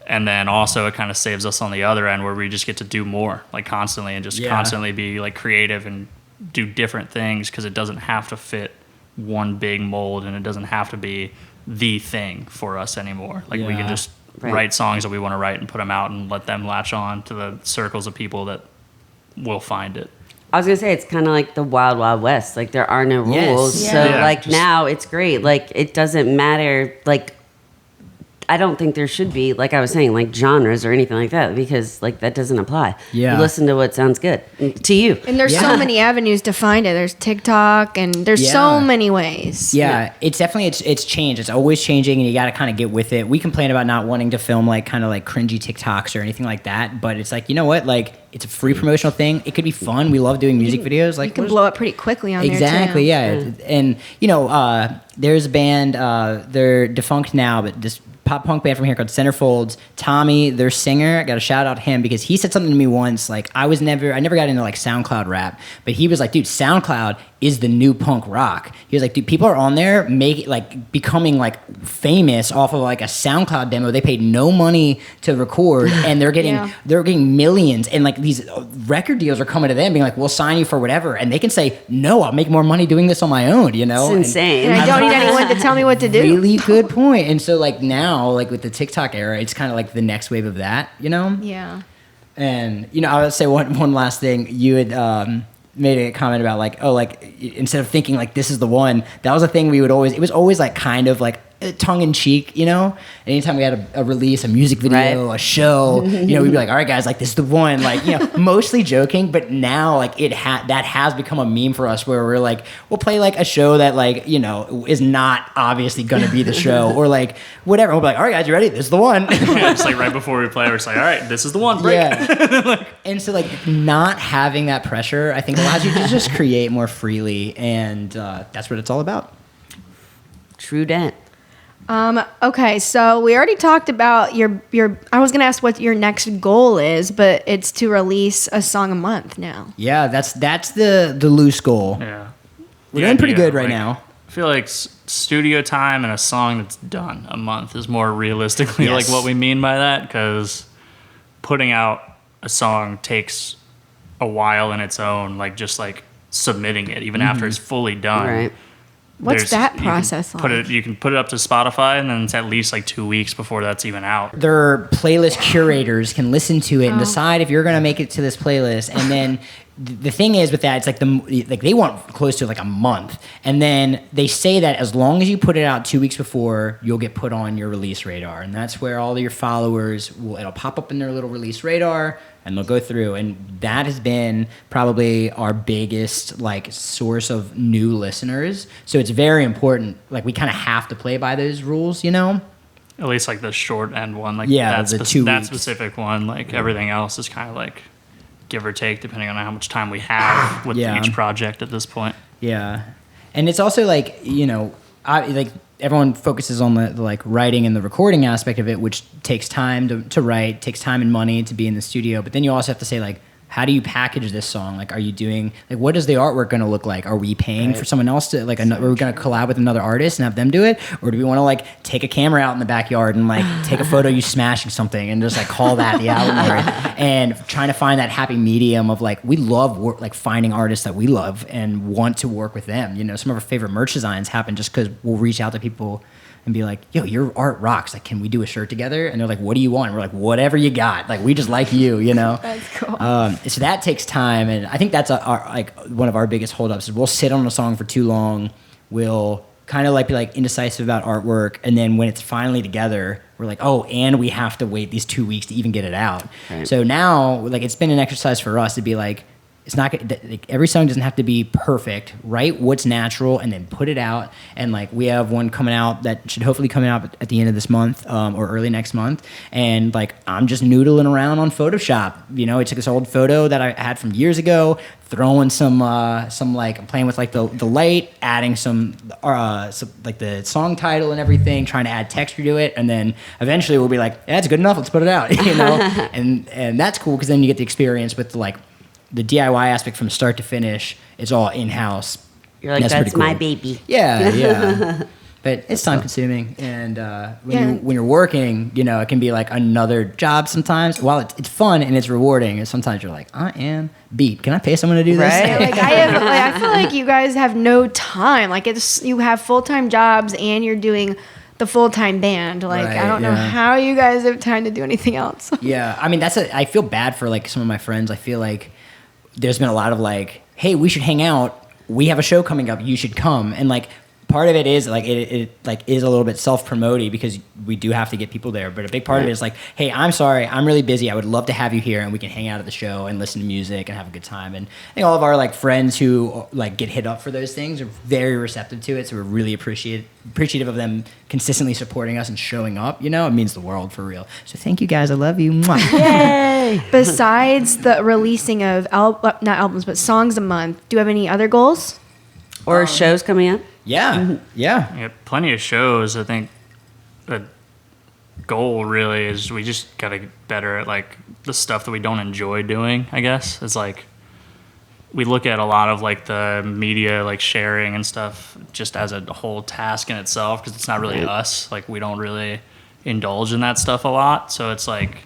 And then also it kind of saves us on the other end where we just get to do more like constantly and just constantly be like creative and do different things because it doesn't have to fit one big mold and it doesn't have to be the thing for us anymore. Like we can just write songs that we want to write and put them out and let them latch on to the circles of people that will find it. I was going to say, it's kind of like the Wild Wild West. Like there are no rules. Yes. So Yeah, now it's great. Like it doesn't matter. Like I don't think there should be, like I was saying, like genres or anything like that because like that doesn't apply. Yeah. You listen to what sounds good to you. And there's so many avenues to find it. There's TikTok and there's so many ways. Yeah, it's definitely it's changed. It's always changing, and you got to kind of get with it. We complain about not wanting to film like kind of like cringy TikToks or anything like that, but it's like, you know what? Like it's a free promotional thing. It could be fun. We love doing music videos. Like You can blow up pretty quickly on exactly, there, too. yeah. And you know, there's a band. They're defunct now, but this pop punk band from here called Centerfolds. Tommy, their singer, I got to shout out him because he said something to me once. Like I never got into like SoundCloud rap, but he was like, dude, SoundCloud is the new punk rock. He was like, dude, people are on there becoming like famous off of like a SoundCloud demo. They paid no money to record, and they're getting millions. And like these record deals are coming to them, being like, "We'll sign you for whatever," and they can say, "No, I'll make more money doing this on my own." You know, It's insane. And I don't need anyone to tell me what to do. Really good point. And so like now, like with the TikTok era, it's kind of like the next wave of that. You know? Yeah. And I would say one last thing. You had made a comment about like, oh, like instead of thinking like this is the one, that was a thing we would always. It was always like kind of like tongue in cheek, Anytime we had a release, a music video, a show, we'd be like, all right, guys, like this is the one, like mostly joking. But now like that has become a meme for us, where we're like, we'll play like a show that like is not obviously gonna be the show, or like whatever. We'll be like, all right, guys, you ready? This is the one. Yeah, it's like right before we play, we're just like, all right, this is the one. Break. Yeah. And so like not having that pressure, I think allows you to just create more freely, and that's what it's all about. True dat. Okay, so we already talked about your I was going to ask what your next goal is, but it's to release a song a month now. Yeah, that's the loose goal. Yeah. We're doing pretty good right now. I feel like studio time and a song that's done a month is more realistically like what we mean by that, because putting out a song takes a while in its own, like just like submitting it even after it's fully done. Right. What's that process like? You can put it up to Spotify, and then it's at least like 2 weeks before that's even out. Their playlist curators can listen to it and decide if you're going to make it to this playlist. And then the thing is with that, it's like they want close to like a month. And then they say that as long as you put it out 2 weeks before, you'll get put on your release radar. And that's where all of your followers it'll pop up in their little release radar, and they'll go through. And that has been probably our biggest like source of new listeners. So it's very important. Like we kind of have to play by those rules, At least like the short end one, like that 2 that weeks. Specific one. Like everything else is kind of like give or take depending on how much time we have with each project at this point. Yeah, and it's also like like everyone focuses on the like writing and the recording aspect of it, which takes time to write, takes time and money to be in the studio. But then you also have to say like, how do you package this song? Like, are you doing like what is the artwork going to look like? Are we paying for someone else to like? Are we going to collab with another artist and have them do it, or do we want to like take a camera out in the backyard and like take a photo you smashing something and just like call that the album art? And trying to find that happy medium of like we love like finding artists that we love and want to work with them. Some of our favorite merch designs happen just because we'll reach out to people and be like, yo, your art rocks. Like, can we do a shirt together? And they're like, what do you want? And we're like, whatever you got. Like, we just like you, That's cool. So that takes time. And I think that's one of our biggest holdups is we'll sit on a song for too long. We'll kind of like be like indecisive about artwork. And then when it's finally together, we're like, oh, and we have to wait these 2 weeks to even get it out. Right. So now, like, it's been an exercise for us to be like, it's not like, every song doesn't have to be perfect. Write what's natural and then put it out. And like we have one coming out that should hopefully come out at the end of this month or early next month. And like I'm just noodling around on Photoshop. I took this old photo that I had from years ago, throwing some like playing with like the light, adding some like the song title and everything, trying to add texture to it, and then eventually we'll be like, yeah, it's good enough. Let's put it out. And that's cool because then you get the experience with the DIY aspect from start to finish. It's all in-house. You're like, that's cool. my baby. Yeah. But it's time consuming, and when you're working, it can be like another job sometimes. While it's fun and it's rewarding, and sometimes you're like, I am beat. Can I pay someone to do this? Right. I feel like you guys have no time. Like you have full-time jobs and you're doing the full-time band. Like, right, I don't know how you guys have time to do anything else. Yeah. I mean, I feel bad for like some of my friends. I feel like there's been a lot of like, hey, we should hang out. We have a show coming up. You should come. And like, part of it is like it like is a little bit self-promoting because we do have to get people there. But a big part of it is like, hey, I'm sorry, I'm really busy. I would love to have you here and we can hang out at the show and listen to music and have a good time. And I think all of our like friends who like get hit up for those things are very receptive to it. So we're really appreciative of them consistently supporting us and showing up. It means the world for real. So thank you guys. I love you. Mwah. Yay! Besides the releasing of not albums but songs a month, do you have any other goals? Or shows coming up? Yeah. Yeah, plenty of shows. I think the goal really is we just gotta get better at like the stuff that we don't enjoy doing. I guess it's like we look at a lot of like the media like sharing and stuff just as a whole task in itself, because it's not really us. Like we don't really indulge in that stuff a lot, so it's like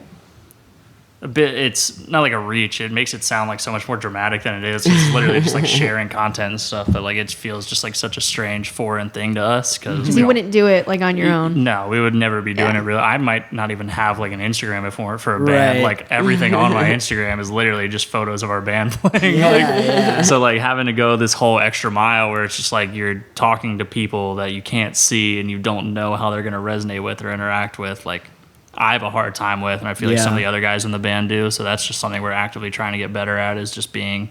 a bit, it's not like a reach. It makes it sound like so much more dramatic than it is. It's literally just like sharing content and stuff, but like it feels just like such a strange foreign thing to us, because you wouldn't do it like on your own. no, we would never be doing it. Really, I might not even have like an Instagram if it weren't for a band. Right. Like everything on my Instagram is literally just photos of our band playing. So like having to go this whole extra mile where it's just like you're talking to people that you can't see and you don't know how they're going to resonate with or interact with, like I have a hard time with, and I feel like some of the other guys in the band do. So that's just something we're actively trying to get better at, is just being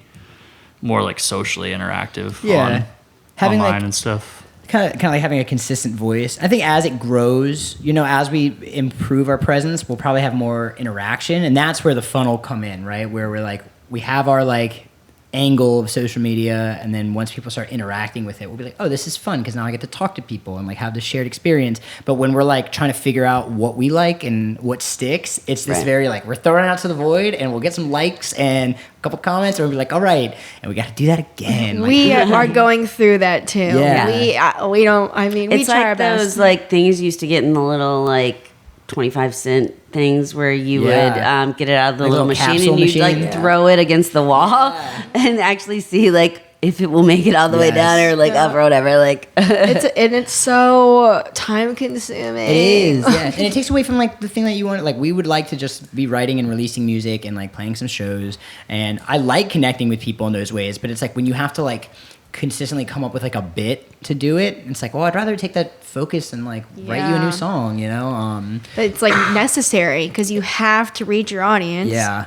more like socially interactive on having online like, and stuff. Kind of like having a consistent voice. I think as it grows, you know, as we improve our presence, we'll probably have more interaction, and that's where the fun will come in, right? Where we're like, we have our like angle of social media, and then once people start interacting with it, we'll be like, oh, this is fun because now I get to talk to people and like have this shared experience. But when we're like trying to figure out what we like and what sticks, it's this very like, we're throwing it out to the void and we'll get some likes and a couple comments, and we'll be like, all right, and we got to do that again. Like, We are going through that too. Yeah. We don't. I mean, we It's try like our best. those like things you used to get in the little like 25-cent things where you would get it out of the Like little little machine capsule and you'd like machine. throw it against the wall and actually see like if it will make it all the way Yes. down or like up or whatever. Like It's so time consuming. It is, yeah. And it takes away from like the thing that you want. Like we would like to just be writing and releasing music and like playing some shows. And I like connecting with people in those ways. But it's like when you have to like consistently come up with like a bit to do it, it's like, well, I'd rather take that focus and like write you a new song, you know? It's like necessary because you have to reach your audience. Yeah.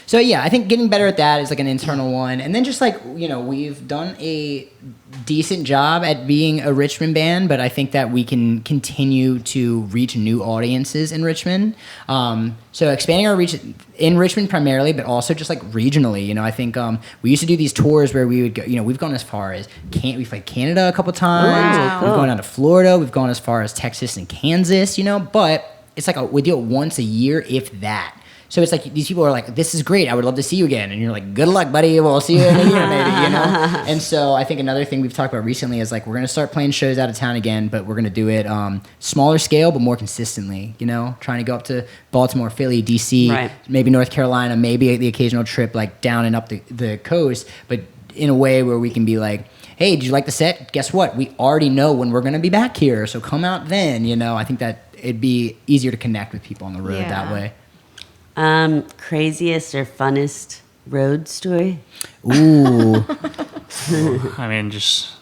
So yeah, I think getting better at that is like an internal one. And then just like, you know, we've done a decent job at being a Richmond band, but I think that we can continue to reach new audiences in Richmond. So expanding our reach in Richmond primarily, but also just like regionally. You know, I think we used to do these tours where we would go, you know, we've gone as far as we've played Canada a couple times. Wow. We've gone down to Florida. We've gone as far as Texas and Kansas, you know, but it's like we do it once a year, if that. So it's like these people are like, this is great, I would love to see you again. And you're like, good luck, buddy. We'll see you in a year maybe, you know? And so I think another thing we've talked about recently is like, we're going to start playing shows out of town again, but we're going to do it smaller scale, but more consistently, you know? Trying to go up to Baltimore, Philly, DC, maybe North Carolina, maybe the occasional trip like down and up the coast, but in a way where we can be like, hey, did you like the set? Guess what? We already know when we're going to be back here, so come out then, you know? I think that it'd be easier to connect with people on the road that way. craziest or funnest road story? Ooh. I mean, just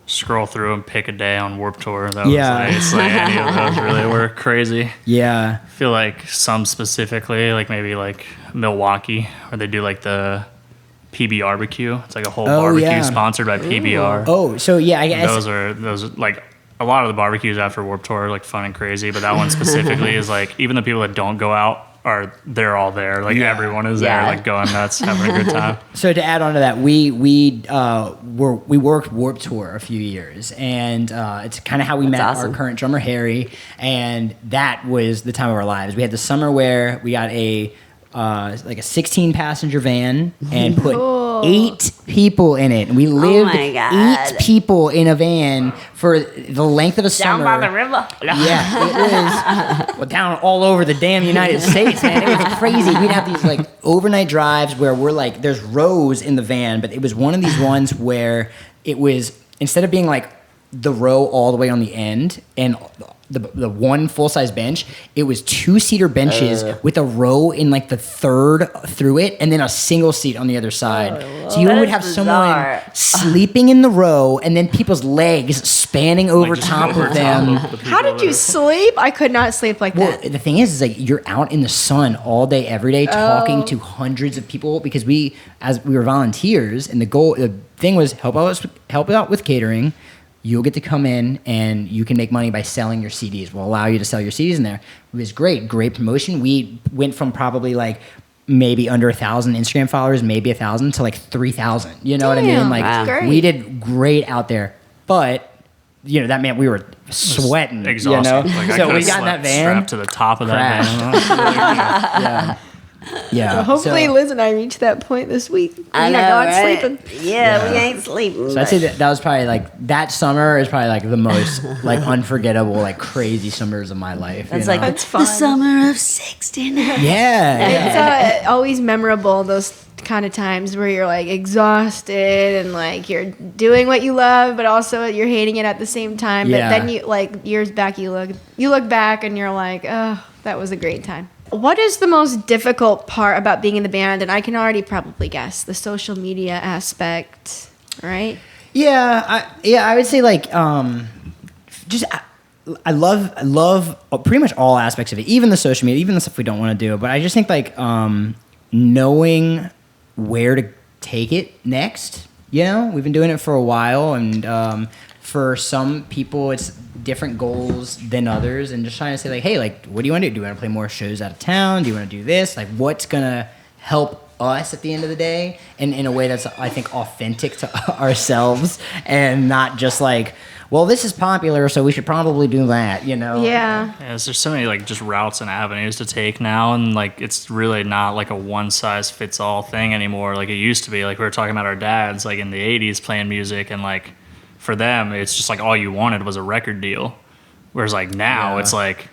scroll through and pick a day on Warped Tour. That was nice. Like any of those really were crazy. Yeah. I feel like some specifically, like maybe like Milwaukee, where they do like the PB barbecue. It's like a whole barbecue sponsored by PBR. Oh, so yeah, I guess Those are like a lot of the barbecues after Warped Tour are like fun and crazy, but that one specifically is like even the people that don't go out they're all there. Like everyone is there, like going nuts, having a good time. So to add on to that, we worked Warped Tour a few years, and it's kind of how we met our current drummer Harry, and that was the time of our lives. We had the summer where we got a 16 passenger van and put 8 people in it, and we lived 8 people in a van for the length of a summer. Down by the river. Yeah, it was down all over the damn United States, man. It was crazy. We'd have these like overnight drives where we're like, there's rows in the van, but it was one of these ones where it was, instead of being like the row all the way on the end and the one full-size bench, it was 2-seater benches with a row in like the third through it, and then a single seat on the other side. So you would have someone sleeping in the row, and then people's legs spanning over top of them. How did you sleep? I could not sleep like that. The thing is like you're out in the sun all day, every day, talking to hundreds of people, because we were volunteers, and the thing was help out with catering. You'll get to come in and you can make money by selling your CDs. We'll allow you to sell your CDs in there. It was great promotion. We went from probably like maybe under 1,000 Instagram followers, maybe 1,000 to like 3,000. You know what I mean? Like we did great out there, but you know that meant we were sweating. Exhausted. You know? Like, so we got in that van strapped to the top of that van. Yeah. Hopefully, so, Liz and I reach that point this week. I We're know, not right? sleeping. Yeah, we ain't sleeping. So I'd say that was probably like that summer is probably like the most like unforgettable, like crazy summers of my life. That's you know? like That's the fun. summer of 69. yeah. It's always memorable, those kind of times where you're like exhausted and like you're doing what you love, but also you're hating it at the same time. Yeah. But then you like years back, you look back and you're like, oh, that was a great time. What is the most difficult part about being in the band? And I can already probably guess the social media aspect, right? I would say like just I love pretty much all aspects of it, even the social media, even the stuff we don't want to do. But I just think like knowing where to take it next. You know, we've been doing it for a while, and for some people, it's different goals than others, and just trying to say like, hey, like, what do you want to do? Do you want to play more shows out of town? Do you want to do this? Like, what's gonna help us at the end of the day, and in a way that's, I think, authentic to ourselves, and not just like, well, this is popular, so we should probably do that, you know? Yeah. Yeah, there's so many like just routes and avenues to take now, and like it's really not like a one size fits all thing anymore. Like it used to be. Like we were talking about our dads, like in the '80s playing music, and like for them, it's just like all you wanted was a record deal. Whereas like now, it's like,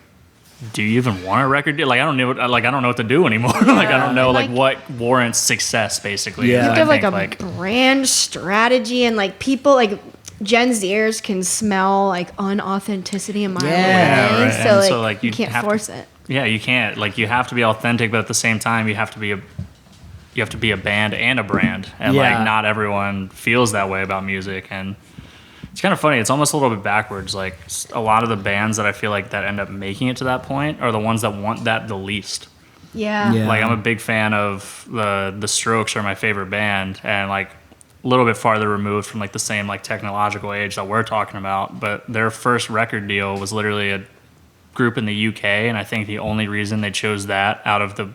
do you even want a record deal? Like I don't know what to do anymore. Like I don't know like what warrants success basically. Yeah. You have to have I like think, a brand strategy, and like people like Gen Zers can smell like unauthenticity a mile away. Yeah, right. So And like, so, like, you you can't have to- force it. Yeah, you can't. Like you have to be authentic, but at the same time, you have to be a band and a brand, and Yeah. like not everyone feels that way about music. And it's kind of funny. It's almost a little bit backwards. Like a lot of the bands that I feel like that end up making it to that point are the ones that want that the least. Yeah. Yeah. Like I'm a big fan of the Strokes are my favorite band, and like a little bit farther removed from like the same like technological age that we're talking about. But their first record deal was literally a group in the UK, and I think the only reason they chose that out of the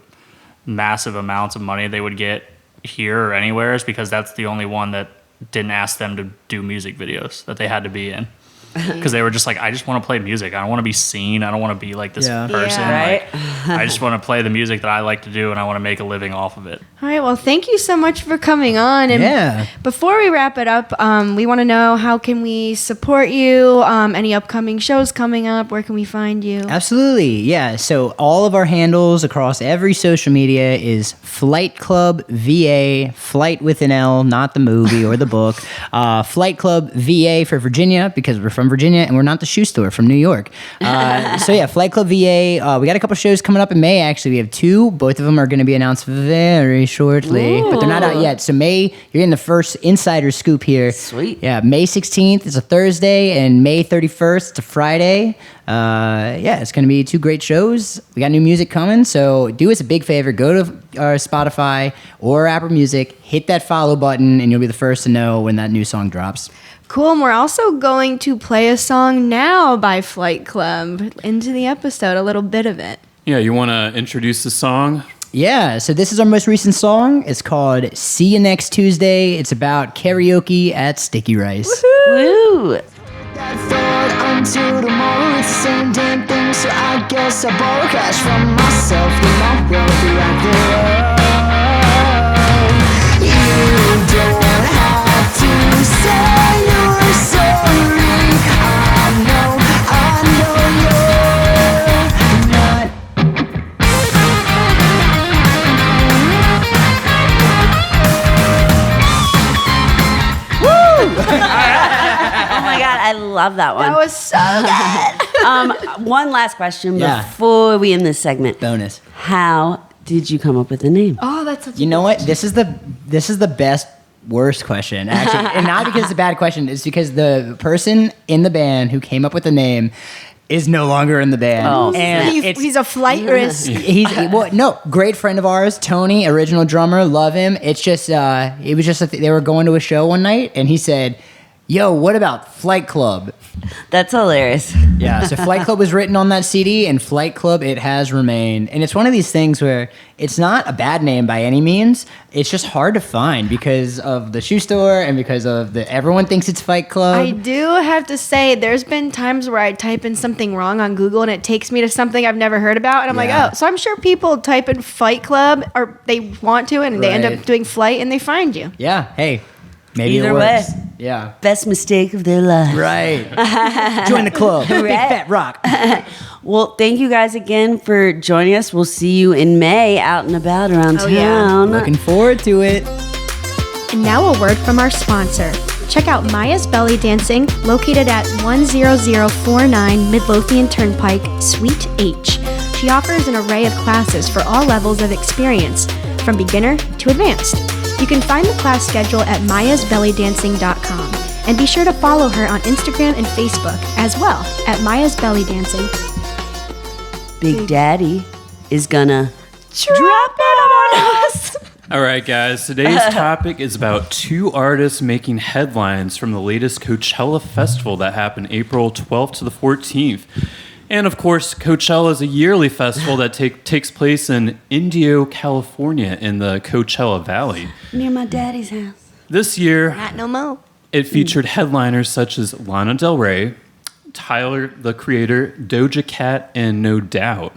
massive amounts of money they would get here or anywhere is because that's the only one that didn't ask them to do music videos that they had to be in. Because they were just like, I just want to play music. I don't want to be seen. I don't want to be like this Yeah. person. Yeah. Right? Like, I just want to play the music that I like to do, and I want to make a living off of it. All right. Well, thank you so much for coming on. And Yeah. before we wrap it up, we want to know, how can we support you? Any upcoming shows coming up? Where can we find you? Absolutely, yeah. So all of our handles across every social media is Flight Club VA, Flight with an L, not the movie or the book. Flight Club VA for Virginia, because we're from Virginia and we're not the shoe store from New York. So yeah, Flight Club VA. We got a couple shows coming up in May. Actually, we have two. Both of them are going to be announced very shortly, but they're not out yet. So May, you're getting the first insider scoop here. Sweet. Yeah, May 16th is a Thursday, and May 31st it's a Friday. Yeah, it's going to be two great shows. We got new music coming, so do us a big favor. Go to our Spotify or Apple Music, hit that follow button, and you'll be the first to know when that new song drops. Cool. And we're also going to play a song now by Flight Club into the episode, a little bit of it. Yeah, you want to introduce the song? Yeah, so this is our most recent song. It's called See You Next Tuesday. It's about karaoke at Sticky Rice. Woo! That thought until tomorrow, it's the same damn thing. So I guess I borrow cash from myself with my wealthy right there. You don't have to say you're sorry. I know you're not. Oh my God, I love that one. That was so good. One last question Yeah. before we end this segment. Bonus. How did you come up with the name? Oh, that's such You know what? This is the best worst question, actually. And not because it's a bad question, it's because the person in the band who came up with the name is no longer in the band. Oh, and He's a flight risk. Great friend of ours, Tony, original drummer, love him. It's just it was just they were going to a show one night and he said, Yo, what about Flight Club? That's hilarious. Yeah, so Flight Club was written on that CD, and Flight Club, it has remained. And it's one of these things where it's not a bad name by any means. It's just hard to find because of the shoe store and because of everyone thinks it's Fight Club. I do have to say, there's been times where I type in something wrong on Google and it takes me to something I've never heard about. And I'm Yeah. like, oh, so I'm sure people type in Fight Club or they want to and they end Right. up doing Flight and they find you. Yeah, hey, maybe Either it works. way. Yeah. Best mistake of their life. Right. Join the club. Big Right. Fat Rock. Well, thank you guys again for joining us. We'll see you in May out and about around Oh, yeah. town. Looking forward to it. And now a word from our sponsor. Check out Maya's Belly Dancing, located at 10049 Midlothian Turnpike, Suite H. She offers an array of classes for all levels of experience, from beginner to advanced. You can find the class schedule at mayasbellydancing.com. And be sure to follow her on Instagram and Facebook as well at Maya's Belly Dancing. Big Daddy is gonna Drop it on us! All right, guys. Today's topic is about two artists making headlines from the latest Coachella festival that happened April 12th to the 14th. And of course, Coachella is a yearly festival that takes place in Indio, California, in the Coachella Valley. near my daddy's house. This year, Not no more. it featured headliners such as Lana Del Rey, Tyler, the Creator, Doja Cat, and No Doubt.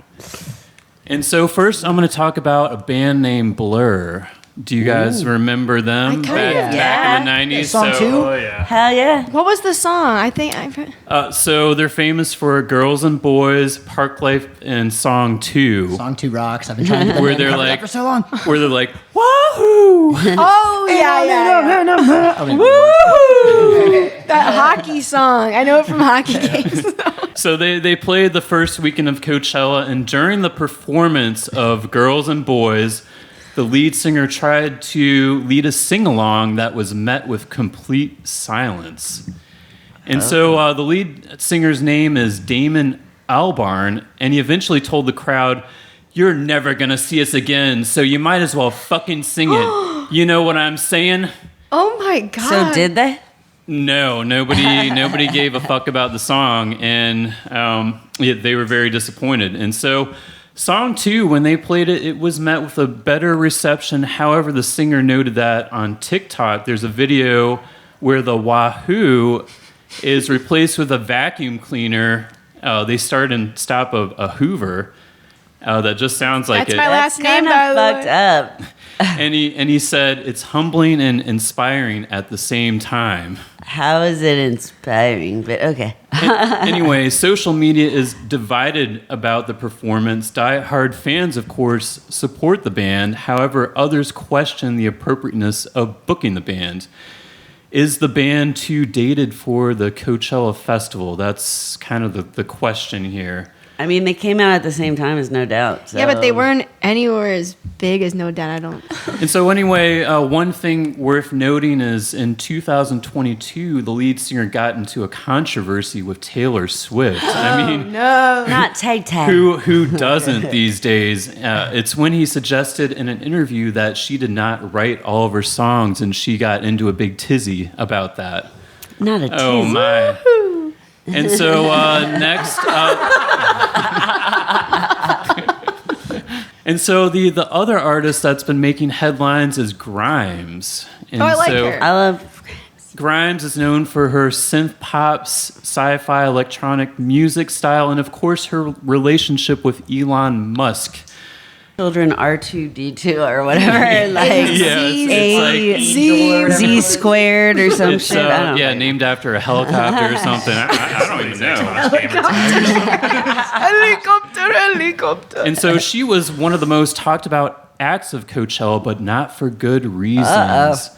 And so first, I'm going to talk about a band named Blur. Do you guys remember them kinda back in the 90s? Song So- two? Oh yeah. Hell yeah. What was the song? I think I've So they're famous for Girls and Boys, Park Life, and Song 2, Song 2 rocks. I've been trying to where they're cover that like, for so long. where they're like, wahoo! Oh yeah. That hockey song. I know it from hockey games. So they played the first weekend of Coachella, and during the performance of Girls and Boys, the lead singer tried to lead a sing-along that was met with complete silence. And so the lead singer's name is Damon Albarn, and he eventually told the crowd, "You're never gonna see us again, so you might as well fucking sing it. You know what I'm saying?" Oh my god. So did they? No, nobody gave a fuck about the song, and they were very disappointed. And so, Song 2, when they played it, it was met with a better reception. However, the singer noted that on TikTok, there's a video where the wahoo is replaced with a vacuum cleaner. They start and stop a Hoover. That just sounds like That's it. my last name, Kind by of the way. fucked up. And he said it's humbling and inspiring at the same time. How is it inspiring? But okay. Anyway, social media is divided about the performance. Die-hard fans, of course, support the band. However, others question the appropriateness of booking the band. Is the band too dated for the Coachella Festival? That's kind of the question here. I mean, they came out at the same time as No Doubt. So. Yeah, but they weren't anywhere as big as No Doubt. I don't. And so anyway, one thing worth noting is in 2022, the lead singer got into a controversy with Taylor Swift. I mean, Not Tay Tay. who doesn't these days? It's when he suggested in an interview that she did not write all of her songs, and she got into a big tizzy about that. Not a Oh tizzy. my! And so next up, and so the other artist that's been making headlines is Grimes. And I like so her. I love. Grimes is known for her synth pop, sci-fi, electronic music style, and of course her relationship with Elon Musk. Children R2D2 or whatever, like Yeah, it's like Z squared or some it's shit. I don't know. named after a helicopter or something. I don't even know. Helicopter. And so she was one of the most talked about acts of Coachella, but not for good reasons. Uh-oh.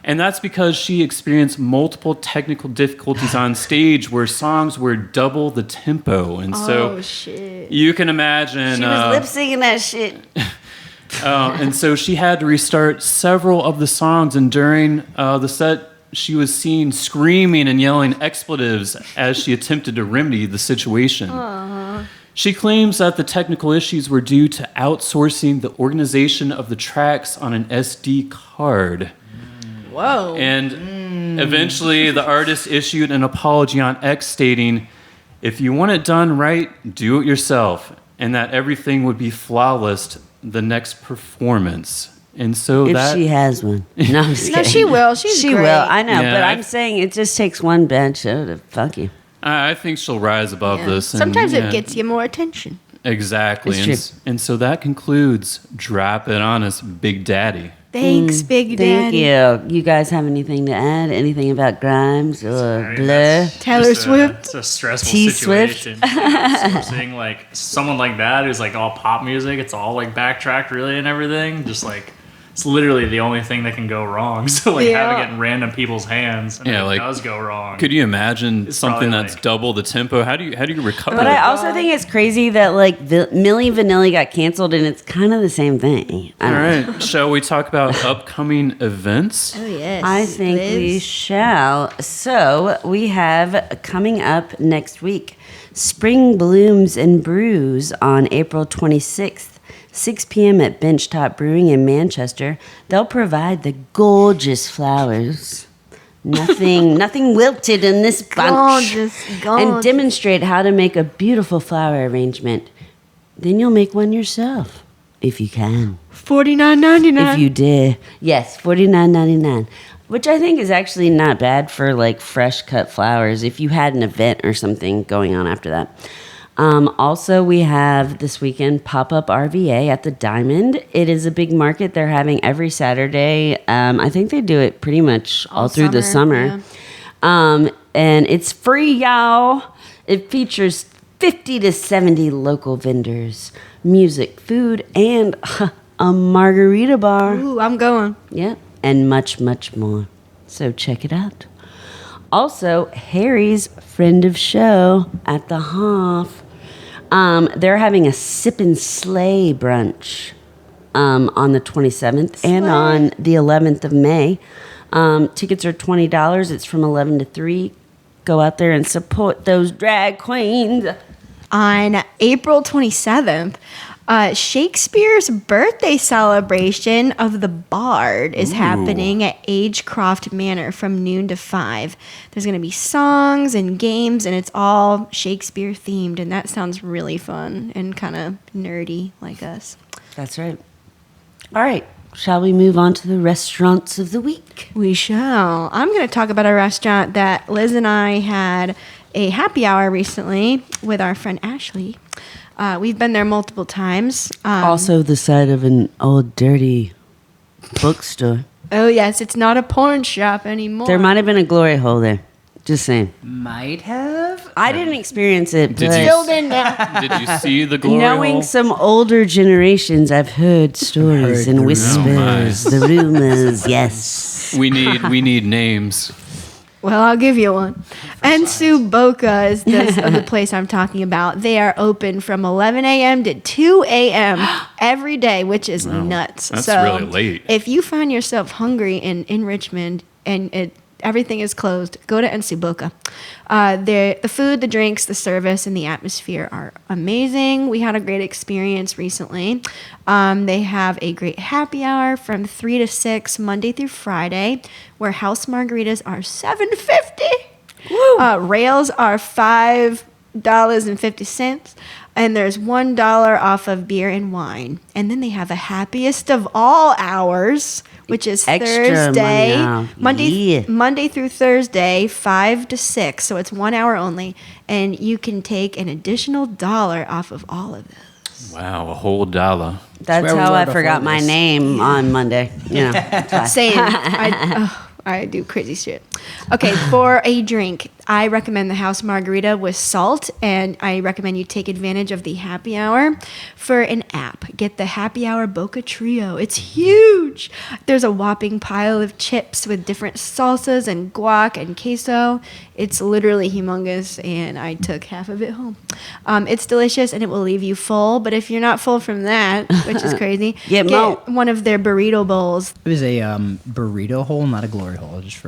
And that's because she experienced multiple technical difficulties on stage where songs were double the tempo. And so Oh shit. you can imagine. She was lip syncing that shit. And so she had to restart several of the songs. And during the set, she was seen screaming and yelling expletives as she attempted to remedy the situation. She claims that the technical issues were due to outsourcing the organization of the tracks on an SD card. Whoa. And Eventually, the artist issued an apology on X stating, "If you want it done right, do it yourself," and that everything would be flawless the next performance. And so If that she has one. No, I'm just No, kidding. she will. She's She great. will. I know, Yeah, but I- I'm saying it just takes one bad show to fuck you. I think she'll rise above Yeah. this. And, Sometimes yeah, it gets you more attention. exactly. It's And, true. and so that concludes Drop It On Us, Big Daddy. Thanks, Big Thank Daddy. you. You guys have anything to add? Anything about Grimes or Blur? Taylor Swift. It's a stressful T-Swift. situation. So we're seeing like someone like that who's like all pop music. It's all like backtracked really and everything. Just like it's literally the only thing that can go wrong. So like Yeah. having it in random people's hands, and Yeah, it like, does go wrong. Could you imagine It's something probably that's like- double the tempo? How do you recover? But I also think it's crazy that like Milli Vanilli got canceled and it's kind of the same thing. I All don't know. right, shall we talk about upcoming events? Oh, yes. I think we Liz. shall. So we have coming up next week, Spring Blooms and Brews on April 26th. 6 p.m. at Benchtop Brewing in Manchester. They'll provide the gorgeous flowers. Nothing wilted in this bunch. Gorgeous, And gorgeous. demonstrate how to make a beautiful flower arrangement. Then you'll make one yourself, if you can. $49.99. If you dare. Yes, $49.99. Which I think is actually not bad for like fresh cut flowers if you had an event or something going on after that. Also, we have this weekend pop-up RVA at the Diamond. It is a big market they're having every Saturday. I think they do it pretty much all through the summer. And it's free, y'all. It features 50 to 70 local vendors, music, food, and a margarita bar. Ooh, I'm going. Yep, and much, much more. So check it out. Also, Harry's friend of show at the Hoff. They're having a sip and slay brunch on the 27th and on the 11th of May. Tickets are $20. It's from 11 to 3. Go out there and support those drag queens. On April 27th, Shakespeare's birthday celebration of the Bard is happening at Agecroft Manor from noon to 5. There's going to be songs and games, and it's all Shakespeare themed, and that sounds really fun and kind of nerdy like us. That's right. All right. Shall we move on to the restaurants of the week? We shall. I'm going to talk about a restaurant that Liz and I had a happy hour recently with our friend Ashley. We've been there multiple times. Also, the side of an old dirty bookstore. Oh, yes, it's not a porn shop anymore. There might have been a glory hole there. Just saying. Might have. I didn't experience it, Did but you- Filled in now. Did you see the glory knowing hole? some older generations, I've heard stories Heard and the whispers, the rumors. Yes. We need names. Well, I'll give you one. Ensu Boca is the place I'm talking about. They are open from 11 a.m. to 2 a.m. every day, which is nuts. That's so really late. If you find yourself hungry in Richmond and everything is closed, go to Ensu Boca. The food, the drinks, the service, and the atmosphere are amazing. We had a great experience recently. They have a great happy hour from 3 to 6 Monday through Friday, where house margaritas are $7.50. Rails are $5.50, and there's $1 off of beer and wine. And then they have a happiest of all hours, which is Extra Thursday, money off. Yeah. Monday through Thursday, 5 to 6. So it's 1 hour only, and you can take an additional $1 off of all of those. Wow, a whole dollar. That's Where we how were I before forgot my this. name on Monday. You know, that's why. Same. I do crazy shit. Okay, for a drink, I recommend the house margarita with salt, and I recommend you take advantage of the happy hour. For an app, get the happy hour Boca Trio. It's huge. There's a whopping pile of chips with different salsas and guac and queso. It's literally humongous, and I took half of it home. It's delicious, and it will leave you full, but if you're not full from that, which is crazy, Get get more. one of their burrito bowls. It was a burrito hole, not a glory hole, just for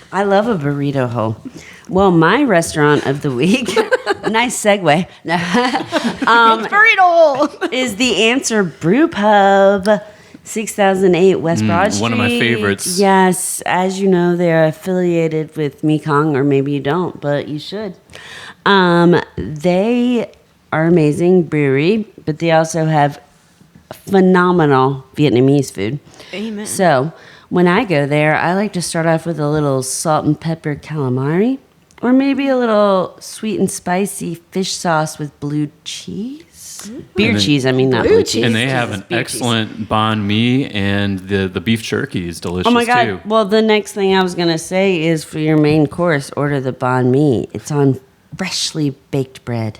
I love a burrito hole. Well, my restaurant of the week, nice segue, Burrito hole. is the Answer Brew Pub. 6008 West Broad Street. one of my favorites. Yes, as you know, they're affiliated with Mekong, or maybe you don't, but you should. They are amazing brewery, but they also have phenomenal Vietnamese food. Amen. So when I go there, I like to start off with a little salt and pepper calamari, or maybe a little sweet and spicy fish sauce with blue cheese. Beer And then- cheese, I mean, not blue cheese. And they have an Beer excellent banh mi, and the beef jerky is delicious Oh my God. too. Well, the next thing I was going to say is for your main course, order the banh mi. It's on freshly baked bread,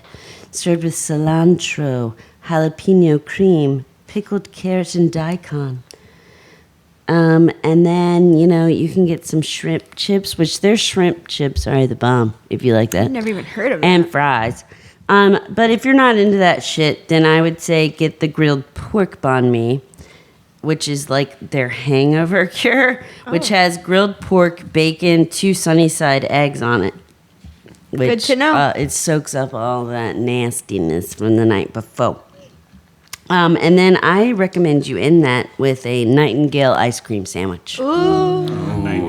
served with cilantro, jalapeno cream, pickled carrot, and daikon. And then, you can get some shrimp chips, which their shrimp chips are the bomb, if you like that. I've never even heard of And that. fries. But if you're not into that shit, then I would say get the grilled pork banh mi, which is like their hangover cure, which has grilled pork, bacon, 2 Sunnyside eggs on it. Which, Good to know. It soaks up all that nastiness from the night before. And then I recommend you end that with a Nightingale ice cream sandwich. Ooh,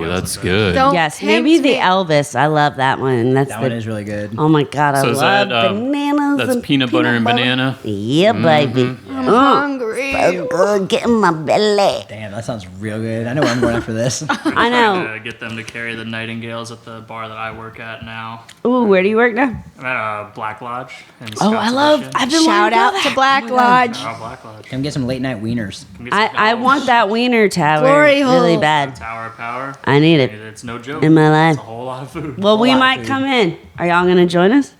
that's good. Don't Yes, tempt maybe the me. Elvis. I love that one. That's That the one is really good. Oh my God, I So is love that, bananas. that's and peanut butter and banana? Yeah, baby. I'm hungry. So good, get in my belly. Damn, that sounds real good. I know where I'm going after this. I know. Get them to carry the Nightingales at the bar that I work at now. Ooh, where do you work now? I'm at a Black Lodge. In Oh, I love. Scottsdale. I've been Shout wanting out go to there. Black Lodge. Oh, Black Lodge. Come get some late night wieners. Come get some I dollars. want that wiener tower Glory really hole. bad. Tower of Power. I need it It's no joke. in my life. It's a whole lot of food. Well, we lot of might food. come in. Are y'all gonna join us?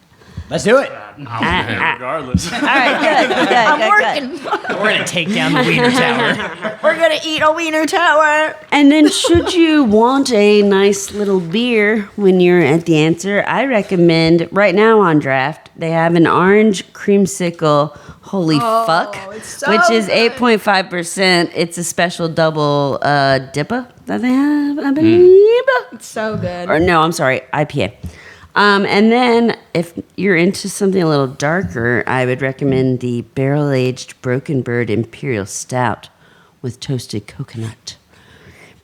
Let's do it. I'm there regardless. All right, good. We're gonna take down the wiener tower. We're gonna eat a wiener tower. And then, should you want a nice little beer when you're at the answer, I recommend right now on draft they have an orange creamsicle. Holy fuck! it's so Which is good. 8.5%. It's a special double dipper that they have, I believe. It's so good. Or no, I'm sorry, IPA. And then if you're into something a little darker, I would recommend the barrel-aged Broken Bird Imperial Stout with toasted coconut.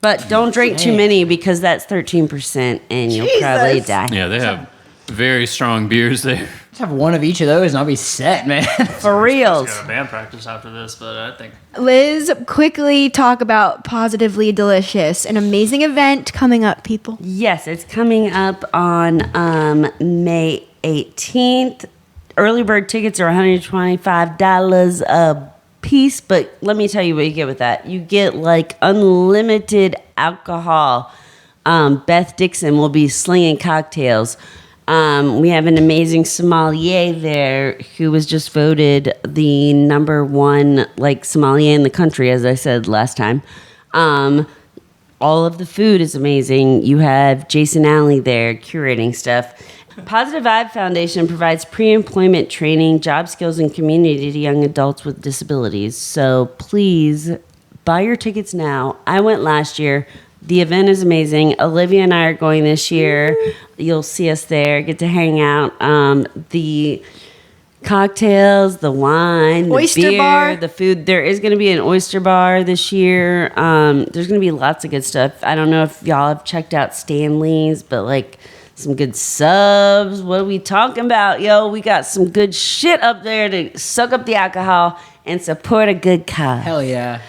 But don't drink too many because that's 13% and you'll probably Jesus. die. Yeah, they have very strong beers there. Just have one of each of those and I'll be set, man. For reals. Got a band practice after this, but I think Liz, quickly talk about Positively Delicious, an amazing event coming up, people. Yes, it's coming up on May 18th. Early bird tickets are $125 a piece, but let me tell you what you get with that. You get like unlimited alcohol. Beth Dixon will be slinging cocktails. We have an amazing sommelier there who was just voted the #1 sommelier in the country, as I said last time. All of the food is amazing. You have Jason Alley there curating stuff. Positive Vibe Foundation provides pre-employment training, job skills, and community to young adults with disabilities. So please buy your tickets now. I went last year. The event is amazing. Olivia and I are going this year. You'll see us there, get to hang out. The cocktails, the wine, Oyster the beer, bar. the food. There is going to be an oyster bar this year. There's going to be lots of good stuff. I don't know if y'all have checked out Stanley's, but some good subs. What are we talking about, yo? We got some good shit up there to suck up the alcohol and support a good cause. Hell yeah.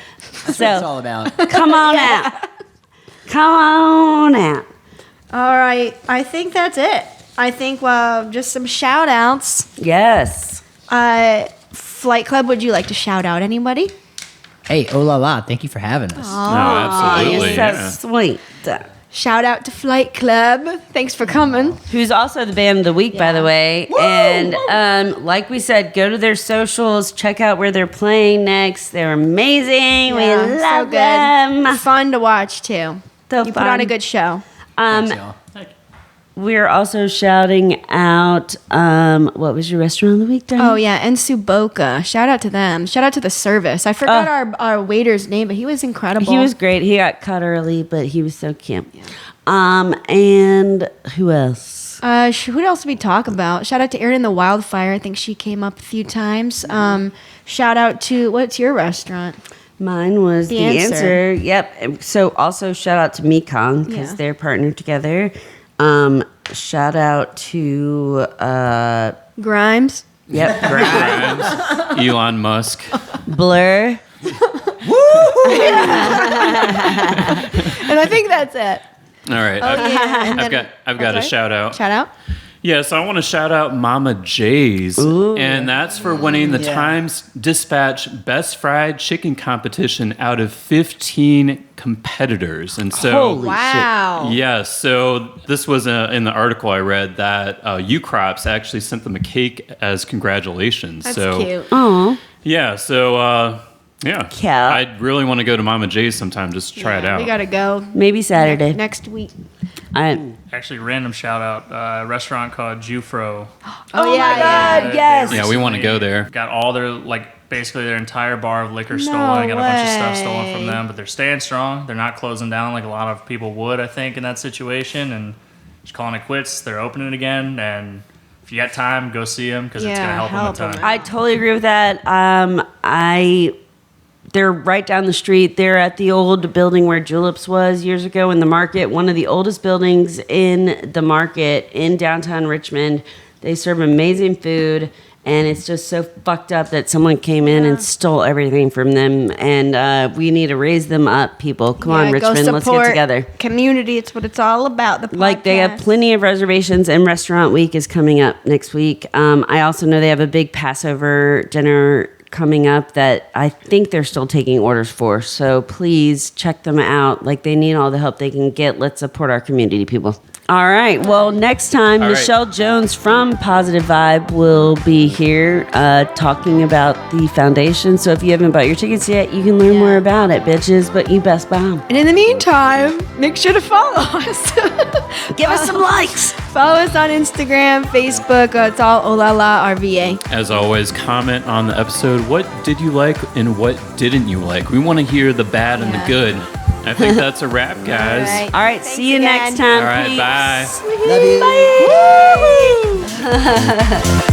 That's what it's all about. Come on out. Come on out. All right, I think that's it. I think just some shout outs. Yes. Flight Club, would you like to shout out anybody? Hey, oh la la, thank you for having us. No, absolutely. You're so Yeah. sweet. Shout out to Flight Club. Thanks for coming. Who's also the band of the week, by the way. And like we said, go to their socials, check out where they're playing next. They're amazing. Yeah, we love so them. good. Fun to watch too. So You put on fun. a good show. Thanks, y'all. We're also shouting out, what was your restaurant of the week, Darren? Oh yeah, and Suboka. Shout out to them. Shout out to the service. I forgot our waiter's name, but he was incredible. He was great. He got cut early, but he was so cute. And who else? Who else did we talk about? Shout out to Erin the Wildfire. I think she came up a few times. Shout out to, what's your restaurant? Mine was The the answer. answer. Yep. So also shout out to Mekong because Yeah. they're partnered together. Shout out to Grimes. yep, Grimes, Elon Musk. Blur. And I think that's it. All right. And I've then- got a shout out. Shout out. Yeah, so I want to shout out Mama J's, and that's for winning the Yeah. Times Dispatch Best Fried Chicken competition out of 15 competitors. And so, Holy Wow. yeah, so this was in the article I read that Ucrops actually sent them a cake as congratulations. That's so, cute. Oh, Yeah, so yeah, Cute. I really want to go to Mama J's sometime just to try it out. We gotta go maybe Saturday. next week. Actually, random shout out, a restaurant called Jufro. Oh, yeah, my God, yes. Yeah, we want to go there. Got all their, like, basically their entire bar of liquor stolen. Got a bunch of stuff stolen from way. them, but they're staying strong. They're not closing down like a lot of people would, I think, in that situation. And just calling it quits. They're opening again. And if you got time, go see them because it's going to Yeah, help them a help ton. 'em I totally agree with that. They're right down the street. They're at the old building where Juleps was years ago in the market, one of the oldest buildings in the market in downtown Richmond. They serve amazing food, and it's just so fucked up that someone came in and stole everything from them. And we need to raise them up, people. Come on, Yeah, go Richmond, let's get support together. Community. It's what it's all about. The podcast. Like they have plenty of reservations, and Restaurant Week is coming up next week. I also know they have a big Passover dinner coming up that I think they're still taking orders for. So please check them out. Like they need all the help they can get. Let's support our community, people. All right. Well, next time, All right. Michelle Jones from Positive Vibe will be here talking about the foundation. So if you haven't bought your tickets yet, you can learn more about it, bitches. But you best buy them. And in the meantime, make sure to follow us. Give us some likes. Follow us on Instagram, Facebook. It's all Lala RVA. As always, comment on the episode. What did you like and what didn't you like? We want to hear the bad and the good. I think that's a wrap, guys. All right. Thanks See you again. next time. All right, Peeps. bye. Love you. Bye.